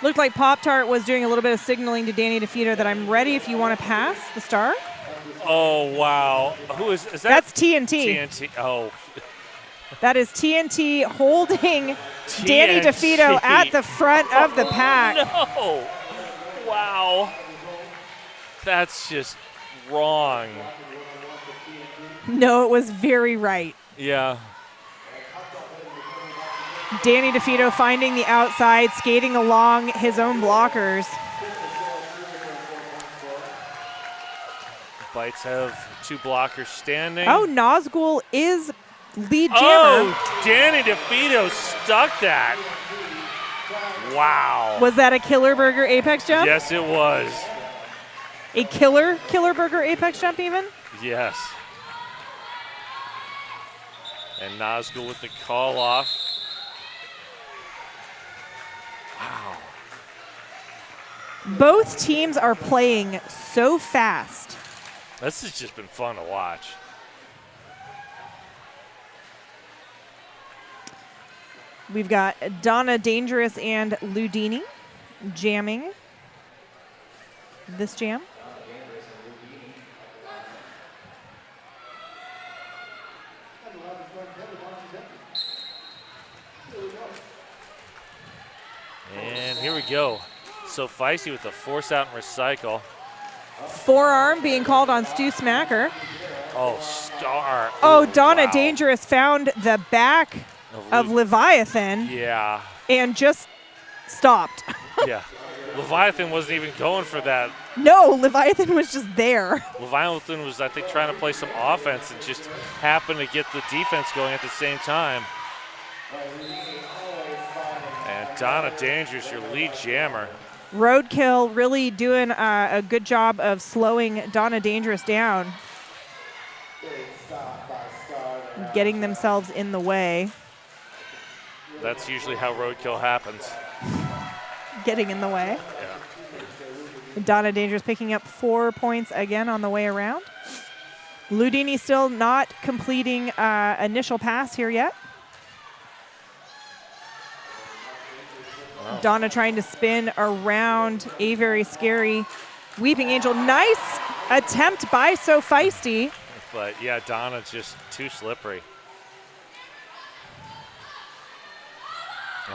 Looked like Pop-Tart was doing a little bit of signaling to Danny DeFito that I'm ready if you want to pass the star. Oh, wow. Who is that? That's TNT. TNT. Oh. That is TNT holding Danny DeFito at the front of the pack. No. Wow. That's just wrong. No, it was very right. Yeah. Danny DeFito finding the outside, skating along his own blockers. Bites have 2 blockers standing. Oh, Nazgul is lead jammer. Oh, Danny DeFito stuck that. Wow. Was that a Killer Burger Apex jump? Yes, it was. A Killer Burger Apex jump even? Yes. And Nazgul with the call off. Wow. Both teams are playing so fast. This has just been fun to watch. We've got Donna Dangerous and Ludini jamming this jam. And here we go. So feisty with the force out and recycle. Forearm being called on Stu Smacker. Oh, star. Oh, Donna wow. Dangerous found the back of Leviathan Yeah. and just stopped. Yeah. Leviathan wasn't even going for that. No, Leviathan was just there. Leviathan was, I think, trying to play some offense and just happened to get the defense going at the same time. And Donna Dangerous, your lead jammer. Roadkill really doing a good job of slowing Donna Dangerous down. Getting themselves in the way. That's usually how roadkill happens. Getting in the way. Yeah. Donna Dangerous picking up 4 points again on the way around. Ludini still not completing initial pass here yet. Wow. Donna trying to spin around a very scary Weeping Angel. Nice attempt by So Feisty. But yeah, Donna's just too slippery.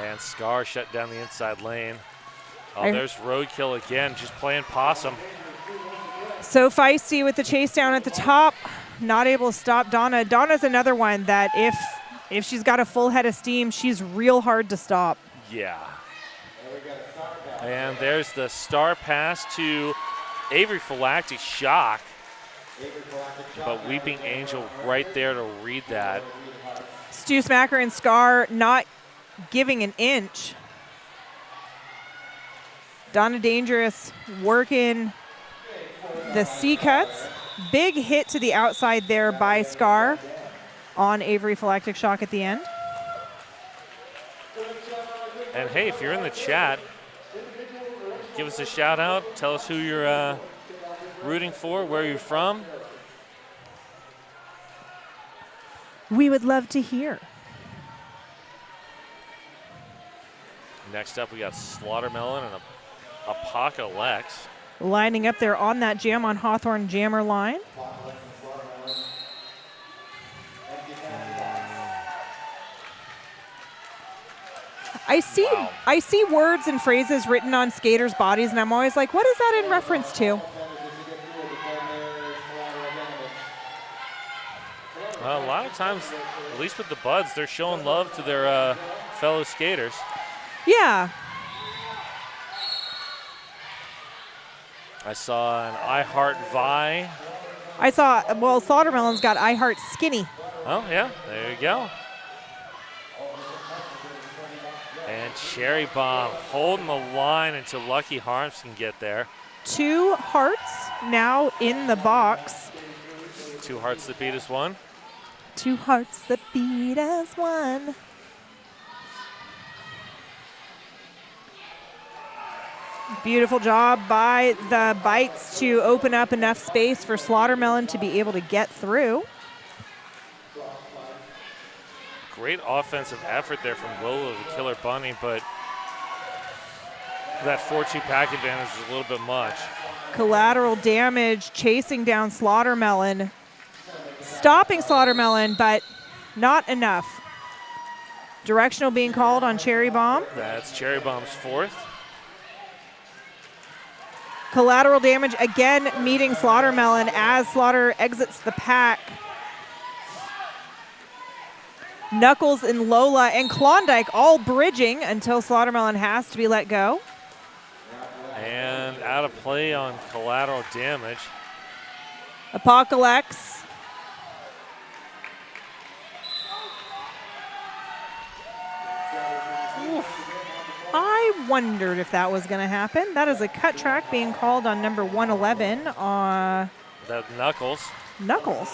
And Scar shut down the inside lane. Oh, there's Roadkill again, just playing possum. So Feisty with the chase down at the top. Not able to stop Donna. Donna's another one that if she's got a full head of steam, she's real hard to stop. Yeah. And there's the star pass to Avery Phylactic Shock. But Weeping Angel right there to read that. Stu Smacker and Scar not giving an inch. Donna Dangerous working the C-cuts. Big hit to the outside there by Scar on Avery Phylactic Shock at the end. And hey, if you're in the chat, give us a shout out. Tell us who you're rooting for, where you're from. We would love to hear. Next up, we got Slaughtermelon and Apocalypse. Lining up there on that jam on Hawthorne Jammer line. I see words and phrases written on skaters' bodies, and I'm always like, what is that in reference to? A lot of times, at least with the Buds, they're showing love to their fellow skaters. Yeah. I saw an I Heart Vi. I saw, well, Slaughtermelon's got I Heart Skinny. Oh, yeah, there you go. And Cherry Bomb holding the line until Lucky Harms can get there. 2 hearts now in the box. 2 hearts that beat us 1. 2 hearts that beat as one. Beautiful job by the Bites to open up enough space for Slaughtermelon to be able to get through. Great offensive effort there from Willow the Killer Bunny, but That 4-2 pack advantage is a little bit much. Collateral damage chasing down Slaughtermelon. Stopping Slaughtermelon, but not enough. Directional being called on Cherry Bomb. That's Cherry Bomb's 4th. Collateral damage again meeting Slaughtermelon as Slaughter exits the pack. Knuckles and Lola and Klondike all bridging until Slaughtermelon has to be let go. And out of play on collateral damage. Apocalypse. I wondered if that was going to happen. That is a cut track being called on number 111. That Knuckles. Knuckles.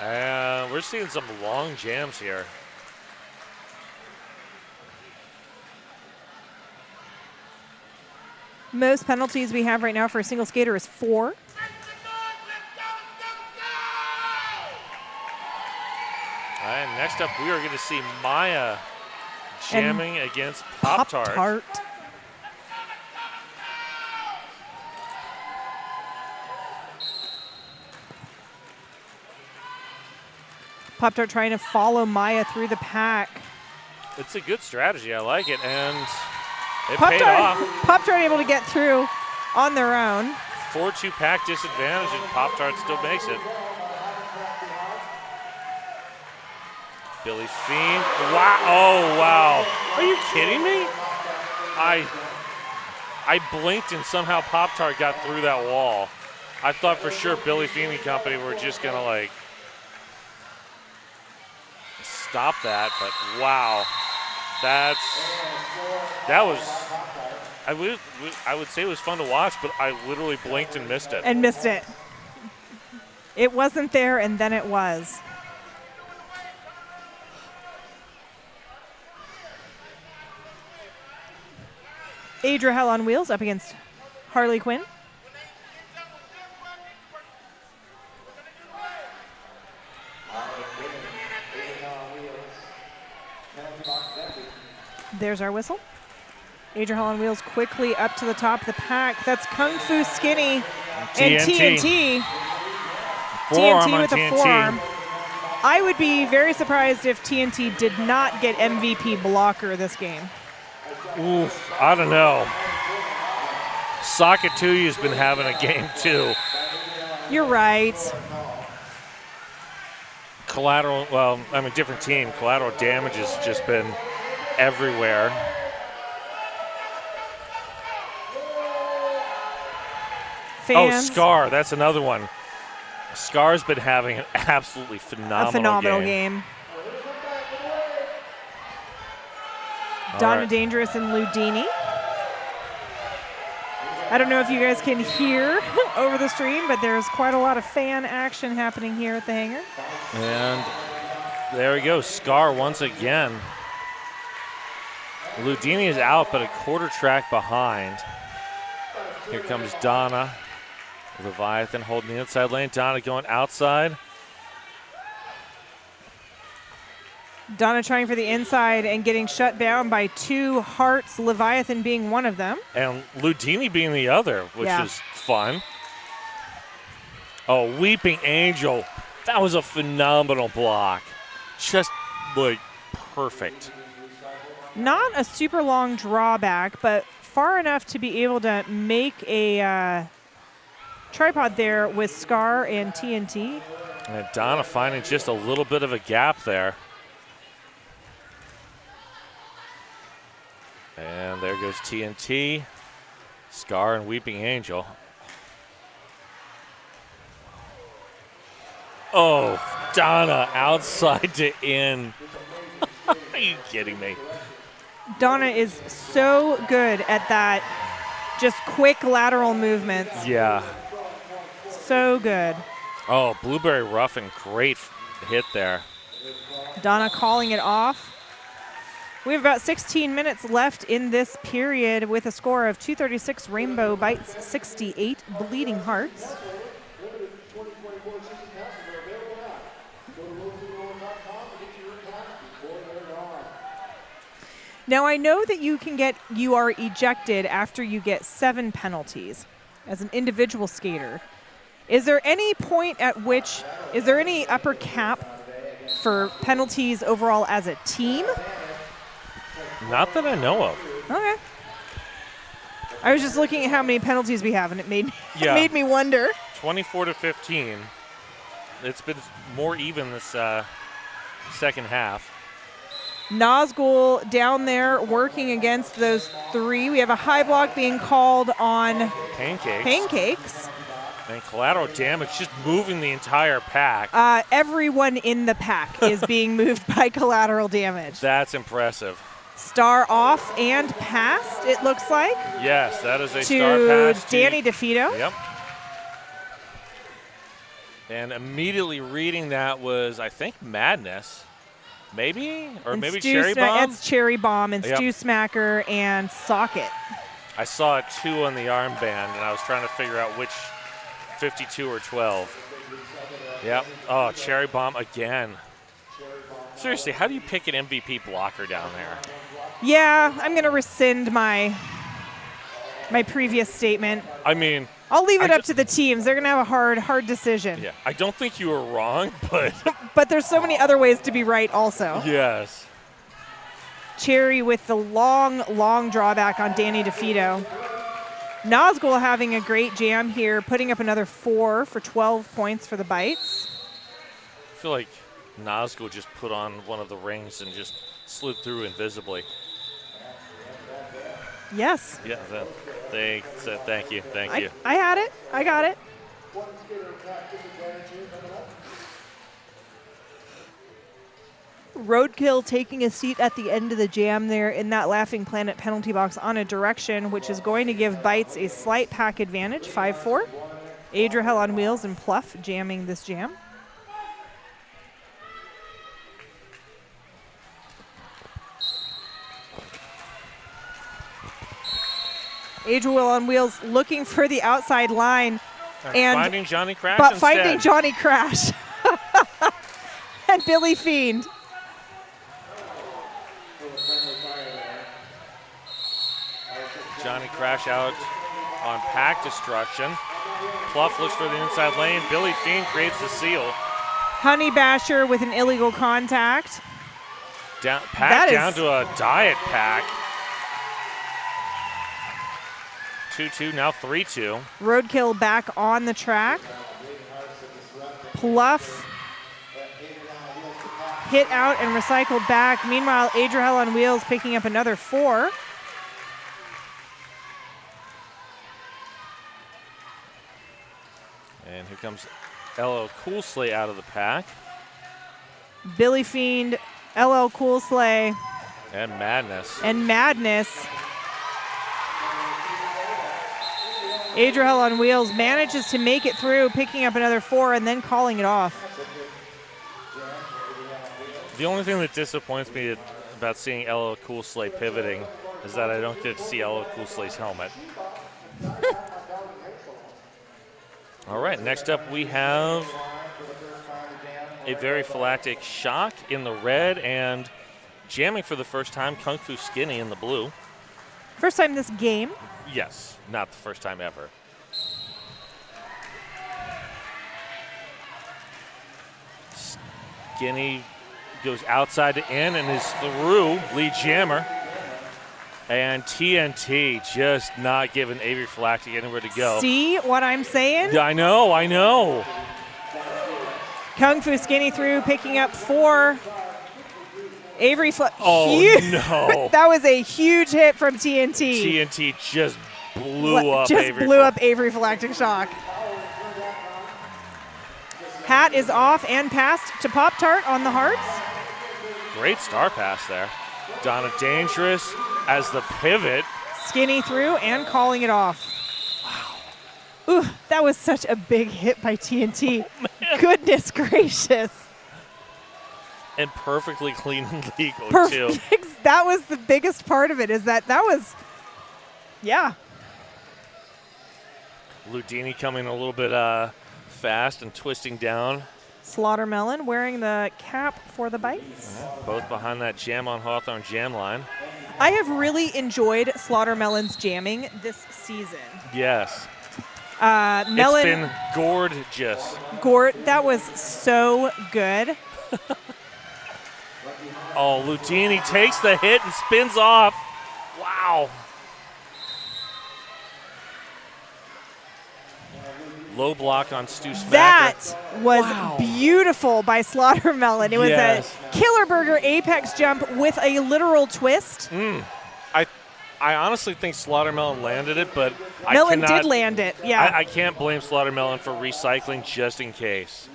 And we're seeing some long jams here. Most penalties we have right now for a single skater is 4. And next up, we are going to see Maya jamming against Pop-Tart. Pop-Tart. Pop-Tart trying to follow Maya through the pack. It's a good strategy. I like it. And it paid off. Pop-Tart able to get through on their own. 4-2 pack disadvantage, and Pop-Tart still makes it. Billy Fiend. Wow. Oh, wow. Are you kidding me? I blinked and somehow Pop-Tart got through that wall. I thought for sure Billy Fiend and company were just going to, like, stop that, but wow. That was, I would say it was fun to watch, but I literally blinked and missed it. And missed it. It wasn't there, and then it was. Adria Hell on Wheels up against Harley Quinn. There's our whistle. Adria Hell on Wheels quickly up to the top of the pack. That's Kung Fu Skinny and TNT. TNT with a forearm. I would be very surprised if TNT did not get MVP blocker this game. Oof, I don't know. Sakatuya's been having a game too. You're right. Collateral, well, I mean, different team. Collateral damage has just been everywhere. Fans. Oh, Scar, that's another one. Scar's been having an absolutely phenomenal game. Donna Dangerous and Ludini. I don't know if you guys can hear over the stream, but there's quite a lot of fan action happening here at the hangar. And there we go, Scar once again. Ludini is out, but a quarter track behind. Here comes Donna. Leviathan holding the inside lane. Donna going outside. Donna trying for the inside and getting shut down by 2 Hearts, Leviathan being one of them. And Ludini being the other, which is fun. Oh, Weeping Angel. That was a phenomenal block. Just, like, perfect. Not a super long drawback, but far enough to be able to make a tripod there with Scar and TNT. And Donna finding just a little bit of a gap there. And there goes TNT, Scar, and Weeping Angel. Oh, Donna outside to in. Are you kidding me? Donna is so good at that, just quick lateral movements. Yeah. So good. Oh, Blueberry Ruffin, great hit there. Donna calling it off. We have about 16 minutes left in this period with a score of 236 Rainbow Bites, 68 Bleeding Hearts. Now, I know that you are ejected after you get 7 penalties as an individual skater. Is there any point at which, is there any upper cap for penalties overall as a team? Not that I know of. Okay. I was just looking at how many penalties we have, and it made Yeah. it made me wonder. 24-15. It's been more even this second half. Nazgul down there working against those 3. We have a high block being called on Pancakes. And collateral damage, just moving the entire pack. Everyone in the pack is being moved by collateral damage. That's impressive. Star off and passed, it looks like. Yes, that is a to star pass to Danny DeFito. Yep. And immediately reading that was, I think, Madness. Maybe? Or And maybe Stu Cherry Bomb? It's Cherry Bomb and Yep. Stu Smacker and Socket. I saw a 2 on the armband, and I was trying to figure out which 52 or 12. Yep. Oh, Cherry Bomb again. Seriously, how do you pick an MVP blocker down there? Yeah, I'm going to rescind my previous statement. I mean, I'll leave it up to the teams. They're going to have a hard decision. yeah, I don't think you were wrong, but But there's so many other ways to be right also. yes. Cherry with the long drawback on Danny DeFito. Nazgul having a great jam here, putting up another 4 for 12 points for the Bites. I feel like Nazgul just put on one of the rings and just slid through invisibly. Yes. Yeah, they said thank you. I had it. I got it. Roadkill taking a seat at the end of the jam there in that Laughing Planet penalty box on a direction, which is going to give Bites a slight pack advantage, 5-4. Adriel on wheels and Pluff jamming this jam. Adriel on wheels looking for the outside line. And finding Johnny Crash But instead. finding Johnny Crash. And Billy Fiend. Johnny Crash out on pack destruction. Pluff looks for the inside lane. Billy Fiend creates the seal. Honey Basher with an illegal contact. Pack down to a diet pack. 2-2, now 3-2. Roadkill back on the track. Pluff hit out and recycled back. Meanwhile, Adriel on wheels picking up another 4. And here comes LL Cool Slay out of the pack. Billy Fiend, LL Cool Slay, And Madness. and Madness. Adriel on wheels manages to make it through, picking up another 4 and then calling it off. The only thing that disappoints me about seeing LL Cool Slay pivoting is that I don't get to see LL Cool Slay's helmet. All right, next up we have a very phylactic Shock in the red and jamming for the first time, Kung Fu Skinny in the blue. First time this game. Yes, not the first time ever. Skinny goes outside to in and is through lead jammer. And TNT just not giving Avery Phylactic anywhere to go. See what I'm saying? Yeah, I know. Kung Fu Skinny through, picking up 4. Avery Oh, no. That was a huge hit from TNT. TNT just blew up Avery. Blew up Avery Phylactic Shock. Hat is off and passed to Pop-Tart on the Hearts. Great star pass there. Donna Dangerous as the pivot. Skinny through and calling it off. Wow. Ooh, that was such a big hit by TNT. Goodness gracious. And perfectly clean and legal, too. Perfect. That was the biggest part of it, is that was, yeah. Ludini coming a little bit fast and twisting down. Slaughtermelon wearing the cap for the Bites. Both behind that Jam on Hawthorne jam line. I have really enjoyed Slaughtermelon's jamming this season. Yes. Melon It's been gorgeous. Gort, that was so good. Oh, Ludini takes the hit and spins off. Wow. Low block on Stu Smacker. That was beautiful by Slaughtermelon. It was Yes. a Killer Burger apex jump with a literal twist. I honestly think Slaughtermelon landed it, but Melon I cannot, did land it, yeah. I can't blame Slaughtermelon for recycling just in case.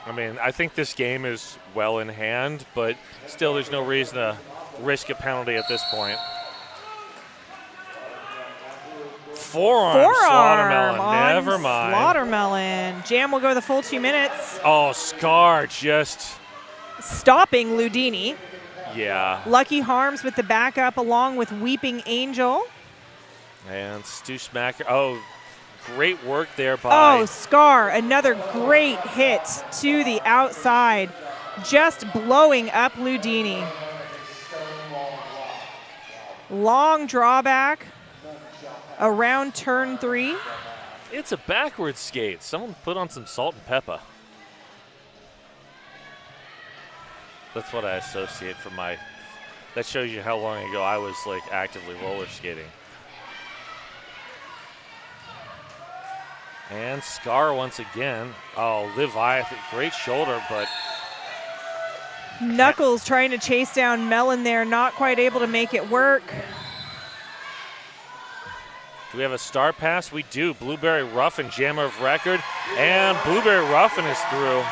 I mean, I think this game is well in hand, but still there's no reason to risk a penalty at this point. Forearm Slaughtermelon, on never mind. Slaughtermelon. Jam will go the full 2 minutes, Oh, Scar just, stopping Ludini. yeah. Lucky Harms with the backup along with Weeping Angel. And Stu Smacker, oh, great work there by. Oh, Scar, another great hit to the outside, just blowing up Ludini. Long drawback around turn 3. It's a backwards skate. Someone put on some salt and pepper. That's what I associate from my. That shows you how long ago I was like actively roller skating. And Scar once again. Oh, Leviathan, great shoulder, but Knuckles trying to chase down Melon there, not quite able to make it work. do we have a star pass? We do. Blueberry Ruffin, jammer of record, and Blueberry Ruffin is through.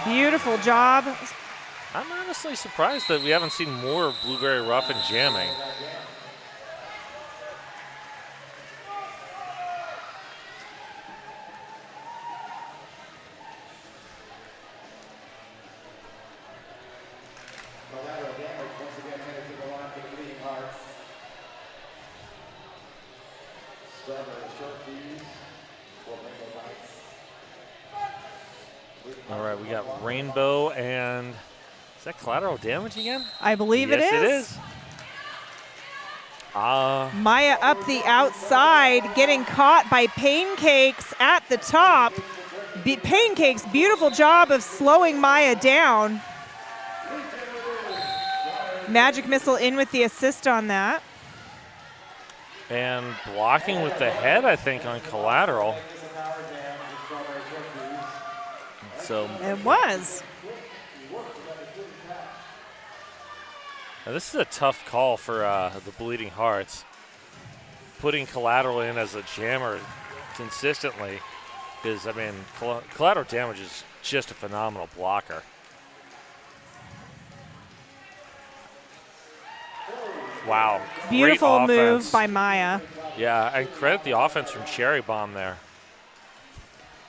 Beautiful job. I'm honestly surprised that we haven't seen more of Blueberry Ruffin jamming. All right, we got Rainbow and is that collateral damage again? I believe Yes, it is. it is. Maya up the outside, getting caught by Pancakes at the top. Pancakes, beautiful job of slowing Maya down. Magic Missile in with the assist on that. And blocking with the head, I think, on collateral. So It was. now this is a tough call for the Bleeding Hearts. Putting collateral in as a jammer consistently is, I mean, collateral damage is just a phenomenal blocker. Wow. Beautiful great move offense. by Maya. Yeah, and credit the offense from Cherry Bomb there.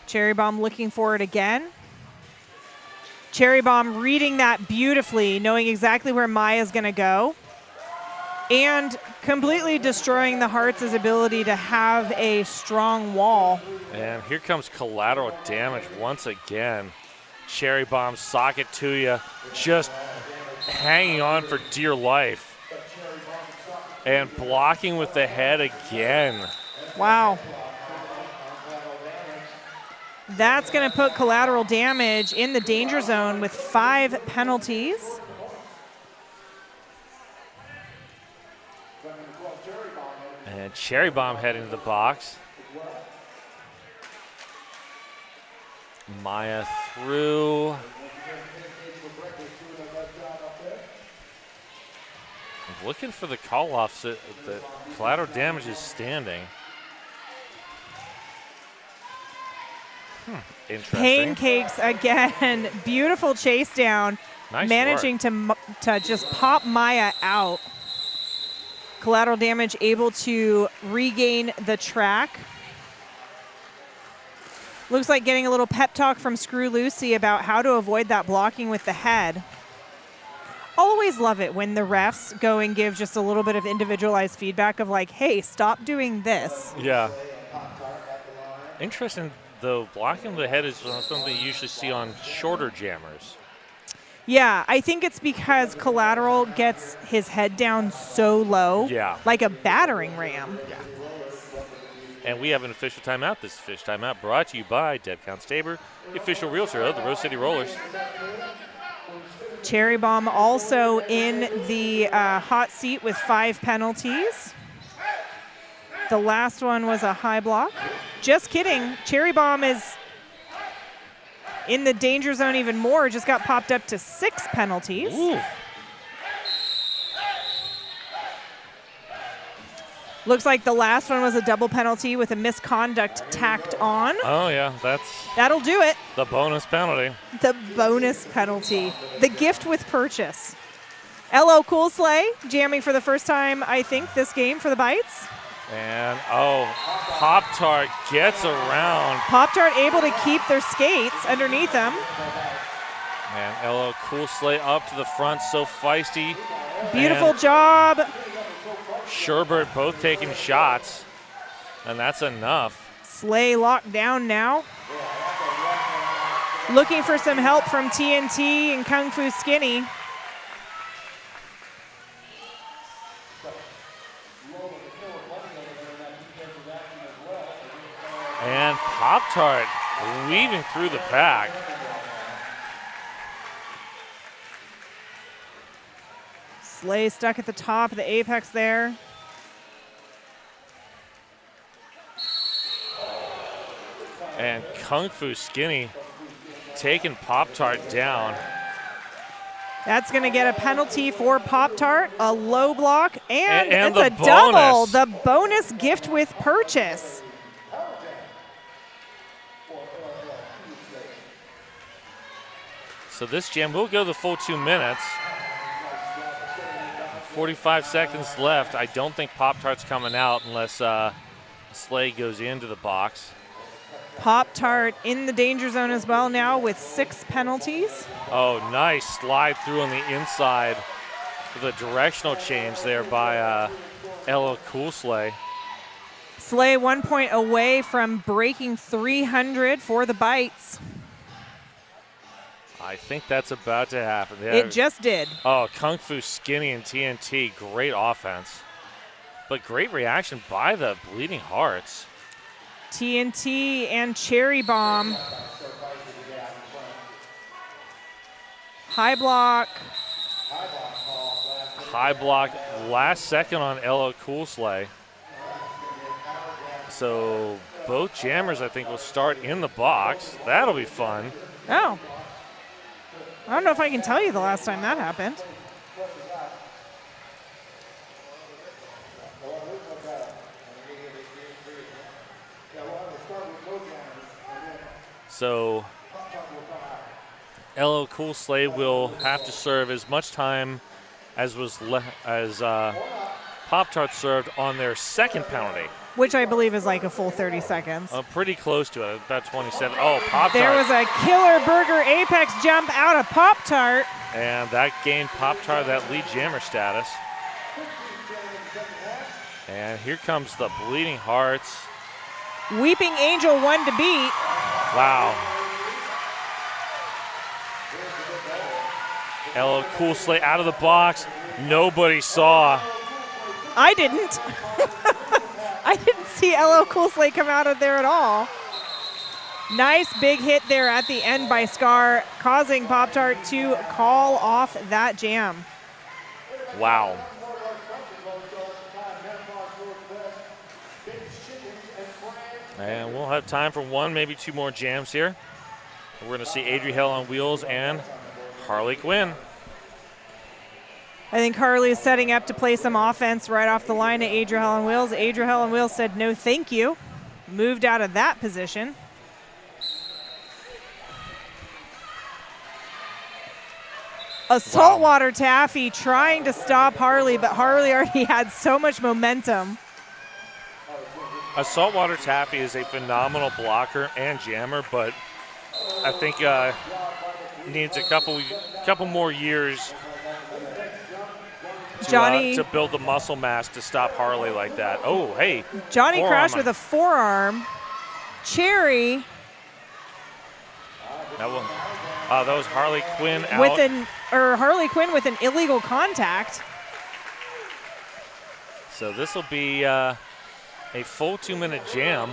Cherry Bomb looking for it again. Cherry Bomb reading that beautifully, knowing exactly where Maya's going to go. And completely destroying the Hearts' ability to have a strong wall. And here comes collateral damage once again. Cherry Bomb socket to you, just hanging on for dear life. And blocking with the head again. Wow. That's going to put collateral damage in the danger zone with 5 penalties. And Cherry Bomb heading to the box. Maya through. I'm looking for the call-offs. The collateral damage is standing. Interesting. Pancakes again. Beautiful chase down. Nice managing to just pop Maya out. Collateral damage able to regain the track. Looks like getting a little pep talk from Screw Lucy about how to avoid that blocking with the head. Always love it when the refs go and give just a little bit of individualized feedback of like, hey, stop doing this. Yeah. Interesting, though, blocking the head is something you usually see on shorter jammers. Yeah, I think it's because Collateral gets his head down so low, Yeah. like a battering ram. And we have an official timeout. This is Fish Timeout brought to you by Deb Constaber, the official realtor of the Rose City Rollers. Cherry Bomb also in the hot seat with 5 penalties. The last one was a high block. Just kidding. Cherry Bomb is in the danger zone even more. Just got popped up to 6 penalties. Ooh. Looks like the last one was a double penalty with a misconduct tacked on. Oh, yeah, that's That'll do it. the bonus penalty. The bonus penalty. The gift with purchase. LO Cool Slay jamming for the first time, I think, this game for the Bites. And, Pop-Tart gets around. Pop-Tart able to keep their skates underneath them. And LO Cool Slay up to the front, so feisty. Beautiful And job. Sherbert both taking shots, and that's enough. Slay locked down now. Looking for some help from TNT and Kung Fu Skinny. And Pop-Tart weaving through the pack. Slay stuck at the top of the apex there. And Kung Fu Skinny taking Pop-Tart down. That's going to get a penalty for Pop-Tart, a low block, and And it's the a double. bonus. The bonus gift with purchase. So this jam will go the full 2 minutes. 45 seconds left. I don't think Pop-Tart's coming out unless Slay goes into the box. Pop-Tart in the danger zone as well now with 6 penalties. Oh, nice slide through on the inside with a directional change there by LO Cool Slay. Slay 1 point away from breaking 300 for the Bites. I think that's about to happen. It just did. Oh, Kung Fu Skinny and TNT, great offense. But great reaction by the Bleeding Hearts. TNT and Cherry Bomb. High block. High block, last second on LO Cool Slay. So both jammers, I think, will start in the box. That'll be fun. Oh. I don't know if I can tell you the last time that happened. So LO Cool Slay will have to serve as much time as Pop-Tart served on their second penalty. Which I believe is like a full 30 seconds. Pretty close to it, about 27. Oh, Pop-Tart. There was a killer burger apex jump out of Pop-Tart. And that gained Pop-Tart that lead jammer status. And here comes the Bleeding Hearts. Weeping Angel 1 to beat. Wow. LO Cool Slay out of the box. Nobody saw. I didn't. I didn't see LO Cool Slay come out of there at all. Nice big hit there at the end by Scar, causing Pop-Tart to call off that jam. Wow. And we'll have time for one, maybe two more jams here. We're going to see Adriel on wheels and Harley Quinn. I think Harley is setting up to play some offense right off the line at Adriel on wheels. Adriel on wheels said no thank you. Moved out of that position. A saltwater taffy trying to stop Harley, but Harley already had so much momentum. A saltwater taffy is a phenomenal blocker and jammer, but I think needs a couple more years to build the muscle mass to stop Harley like that. Oh, hey. Johnny crashed with a forearm. Cherry. That one. That was Harley Quinn out. Harley Quinn with an illegal contact. So this will be a full 2-minute jam.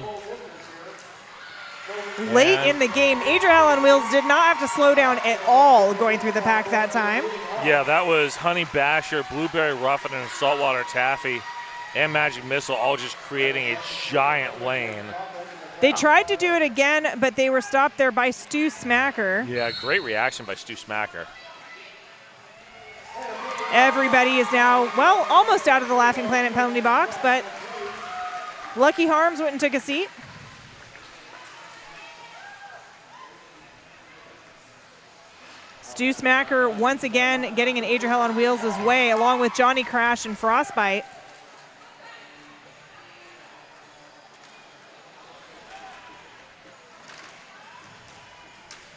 Late in the game, Adriel on Wheels did not have to slow down at all going through the pack that time. Yeah, that was Honey Basher, Blueberry Ruffin, and Saltwater Taffy, and Magic Missile all just creating a giant lane. They tried to do it again, but they were stopped there by Stu Smacker. Yeah, great reaction by Stu Smacker. Everybody is now, well, almost out of the Laughing Planet penalty box, but Lucky Harms went and took a seat. Stu Smacker once again getting an Adriel on Wheels' way, along with Johnny Crash and Frostbite.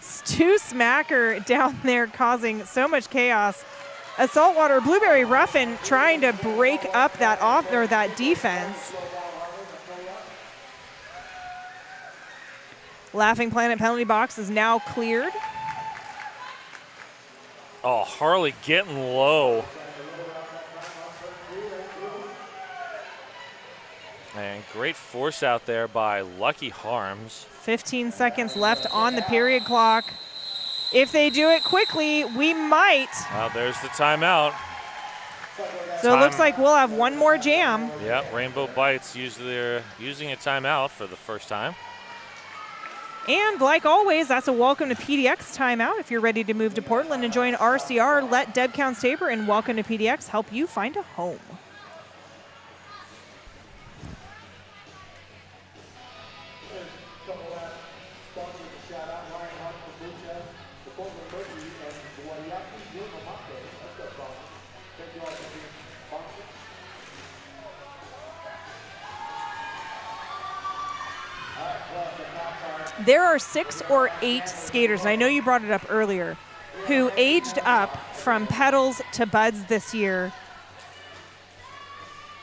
Stu Smacker down there causing so much chaos. A Saltwater Blueberry Ruffin trying to break up that defense. Laughing Planet penalty box is now cleared. Oh, Harley getting low. And great force out there by Lucky Harms. 15 seconds left on the period clock. If they do it quickly, we might. There's the timeout. So it looks like we'll have one more jam. Yeah, Rainbow Bites using a timeout for the first time. And like always, that's a Welcome to PDX timeout. If you're ready to move to Portland and join RCR, let Deb Counts-Tabor and Welcome to PDX help you find a home. There are 6 or 8 skaters, and I know you brought it up earlier, who aged up from pedals to buds this year.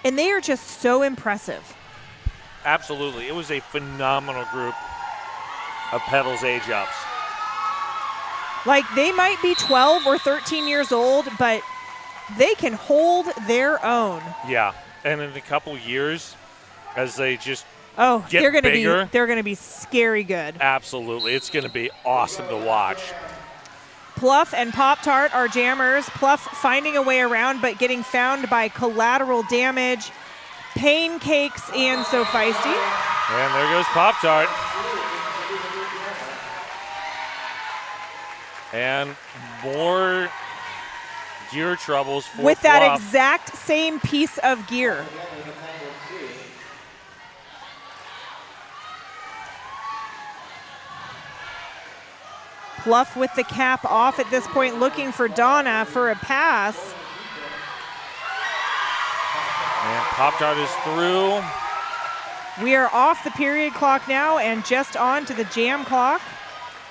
And they are just so impressive. Absolutely. It was a phenomenal group of pedals age ups. Like, they might be 12 or 13 years old, but they can hold their own. Yeah. And in a couple years, as they just they're bigger, they're gonna be scary good. Absolutely. It's gonna be awesome to watch. Pluff and Pop Tart are jammers. Pluff finding a way around, but getting found by Collateral Damage, Pancakes, and So Feisty. And there goes Pop Tart. And more gear troubles for with that Pluff. exact same piece of gear. Pluff with the cap off at this point, looking for Donna for a pass. And Pop-Tart is through. We are off the period clock now and just on to the jam clock.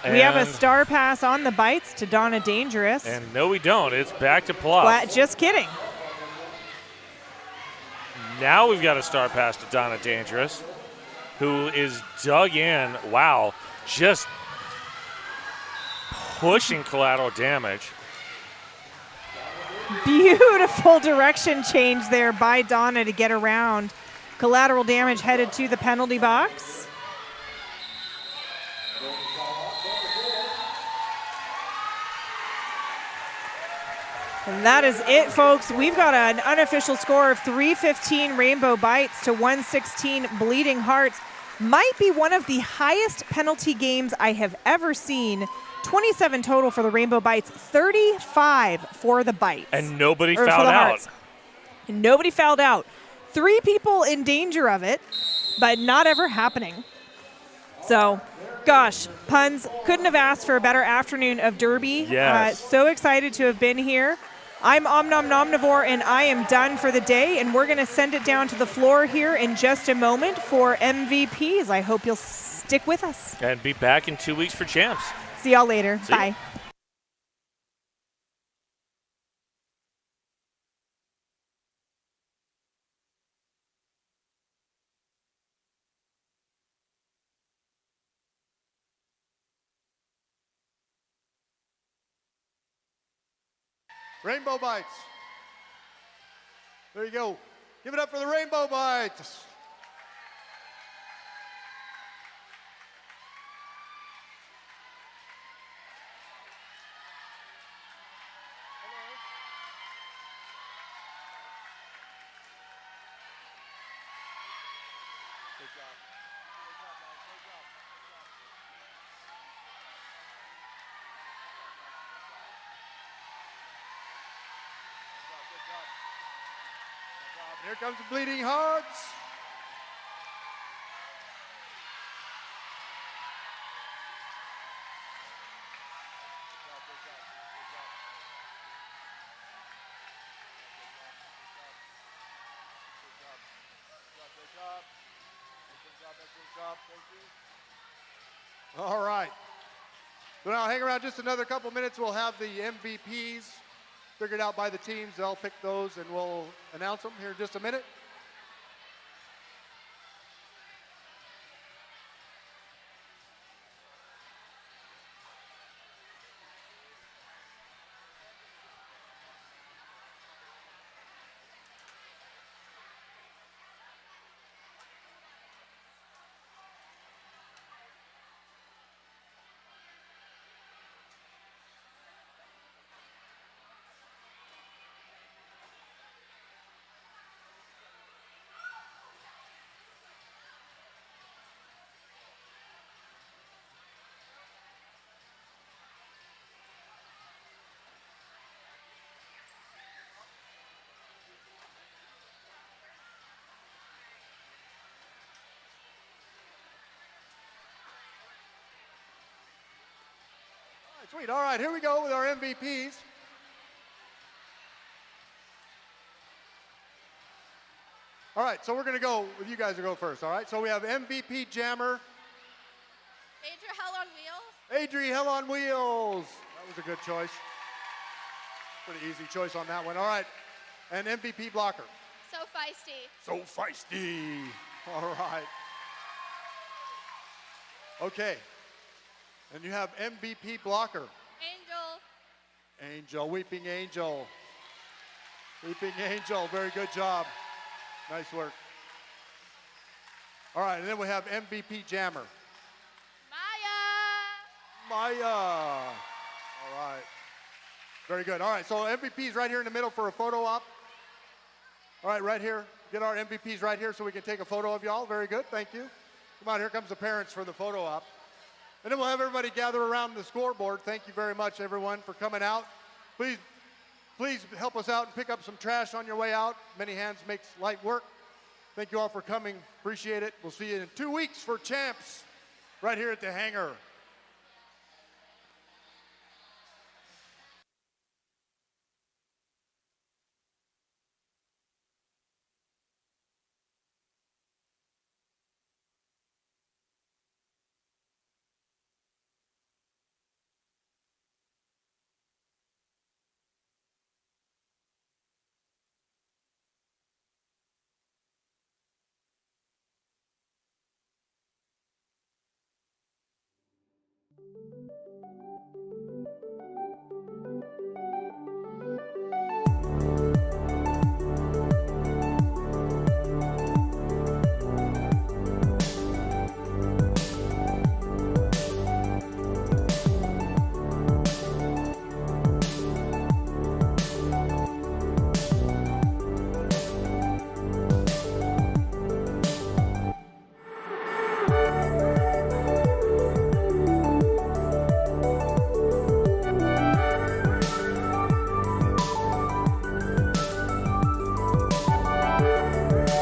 We have a star pass on the bites to Donna Dangerous. And no, we don't. It's back to Pluff. Just kidding. Now we've got a star pass to Donna Dangerous, who is dug in. Wow, just pushing Collateral Damage. Beautiful direction change there by Donna to get around. Collateral Damage headed to the penalty box. And that is it, folks. We've got an unofficial score of 315 Rainbow Bites to 116 Bleeding Hearts. Might be one of the highest penalty games I have ever seen. 27 total for the Rainbow Bites, 35 for the Bites. And nobody fouled out. And nobody fouled out. 3 people in danger of it, but not ever happening. So, gosh, puns, couldn't have asked for a better afternoon of Derby. Yes. So excited to have been here. I'm Omnomnomnivore, and I am done for the day, and we're going to send it down to the floor here in just a moment for MVPs. I hope you'll stick with us. And be back in 2 weeks for champs. See y'all later. Bye. Rainbow Bites. There you go. Give it up for the Rainbow Bites. Good job. Good job, guys. Great job. Good job. Good job. Here comes the Bleeding Hearts. All right. So now hang around just another couple minutes. We'll have the MVPs figured out by the teams. They'll pick those and we'll announce them here in just a minute. All right, sweet. All right, here we go with our MVPs. All right, so we're going to go with you guys to go first, all right? So we have MVP Jammer. Adria Hell on Wheels. Adri Hell on Wheels. That was a good choice. Pretty easy choice on that one. All right, and MVP Blocker. So Feisty. So feisty. All right. Okay. And you have MVP Blocker. Angel. Angel, Weeping Angel. Weeping Angel, very good job. Nice work. All right, and then we have MVP Jammer. Maya. Maya. All right. Very good. All right, so MVP's right here in the middle for a photo op. All right, right here. Get our MVPs right here so we can take a photo of y'all. Very good, thank you. Come on, here comes the parents for the photo op. And then we'll have everybody gather around the scoreboard. Thank you very much, everyone, for coming out. Please help us out and pick up some trash on your way out. Many hands makes light work. Thank you all for coming. Appreciate it. We'll see you in 2 weeks for Champs right here at the hangar.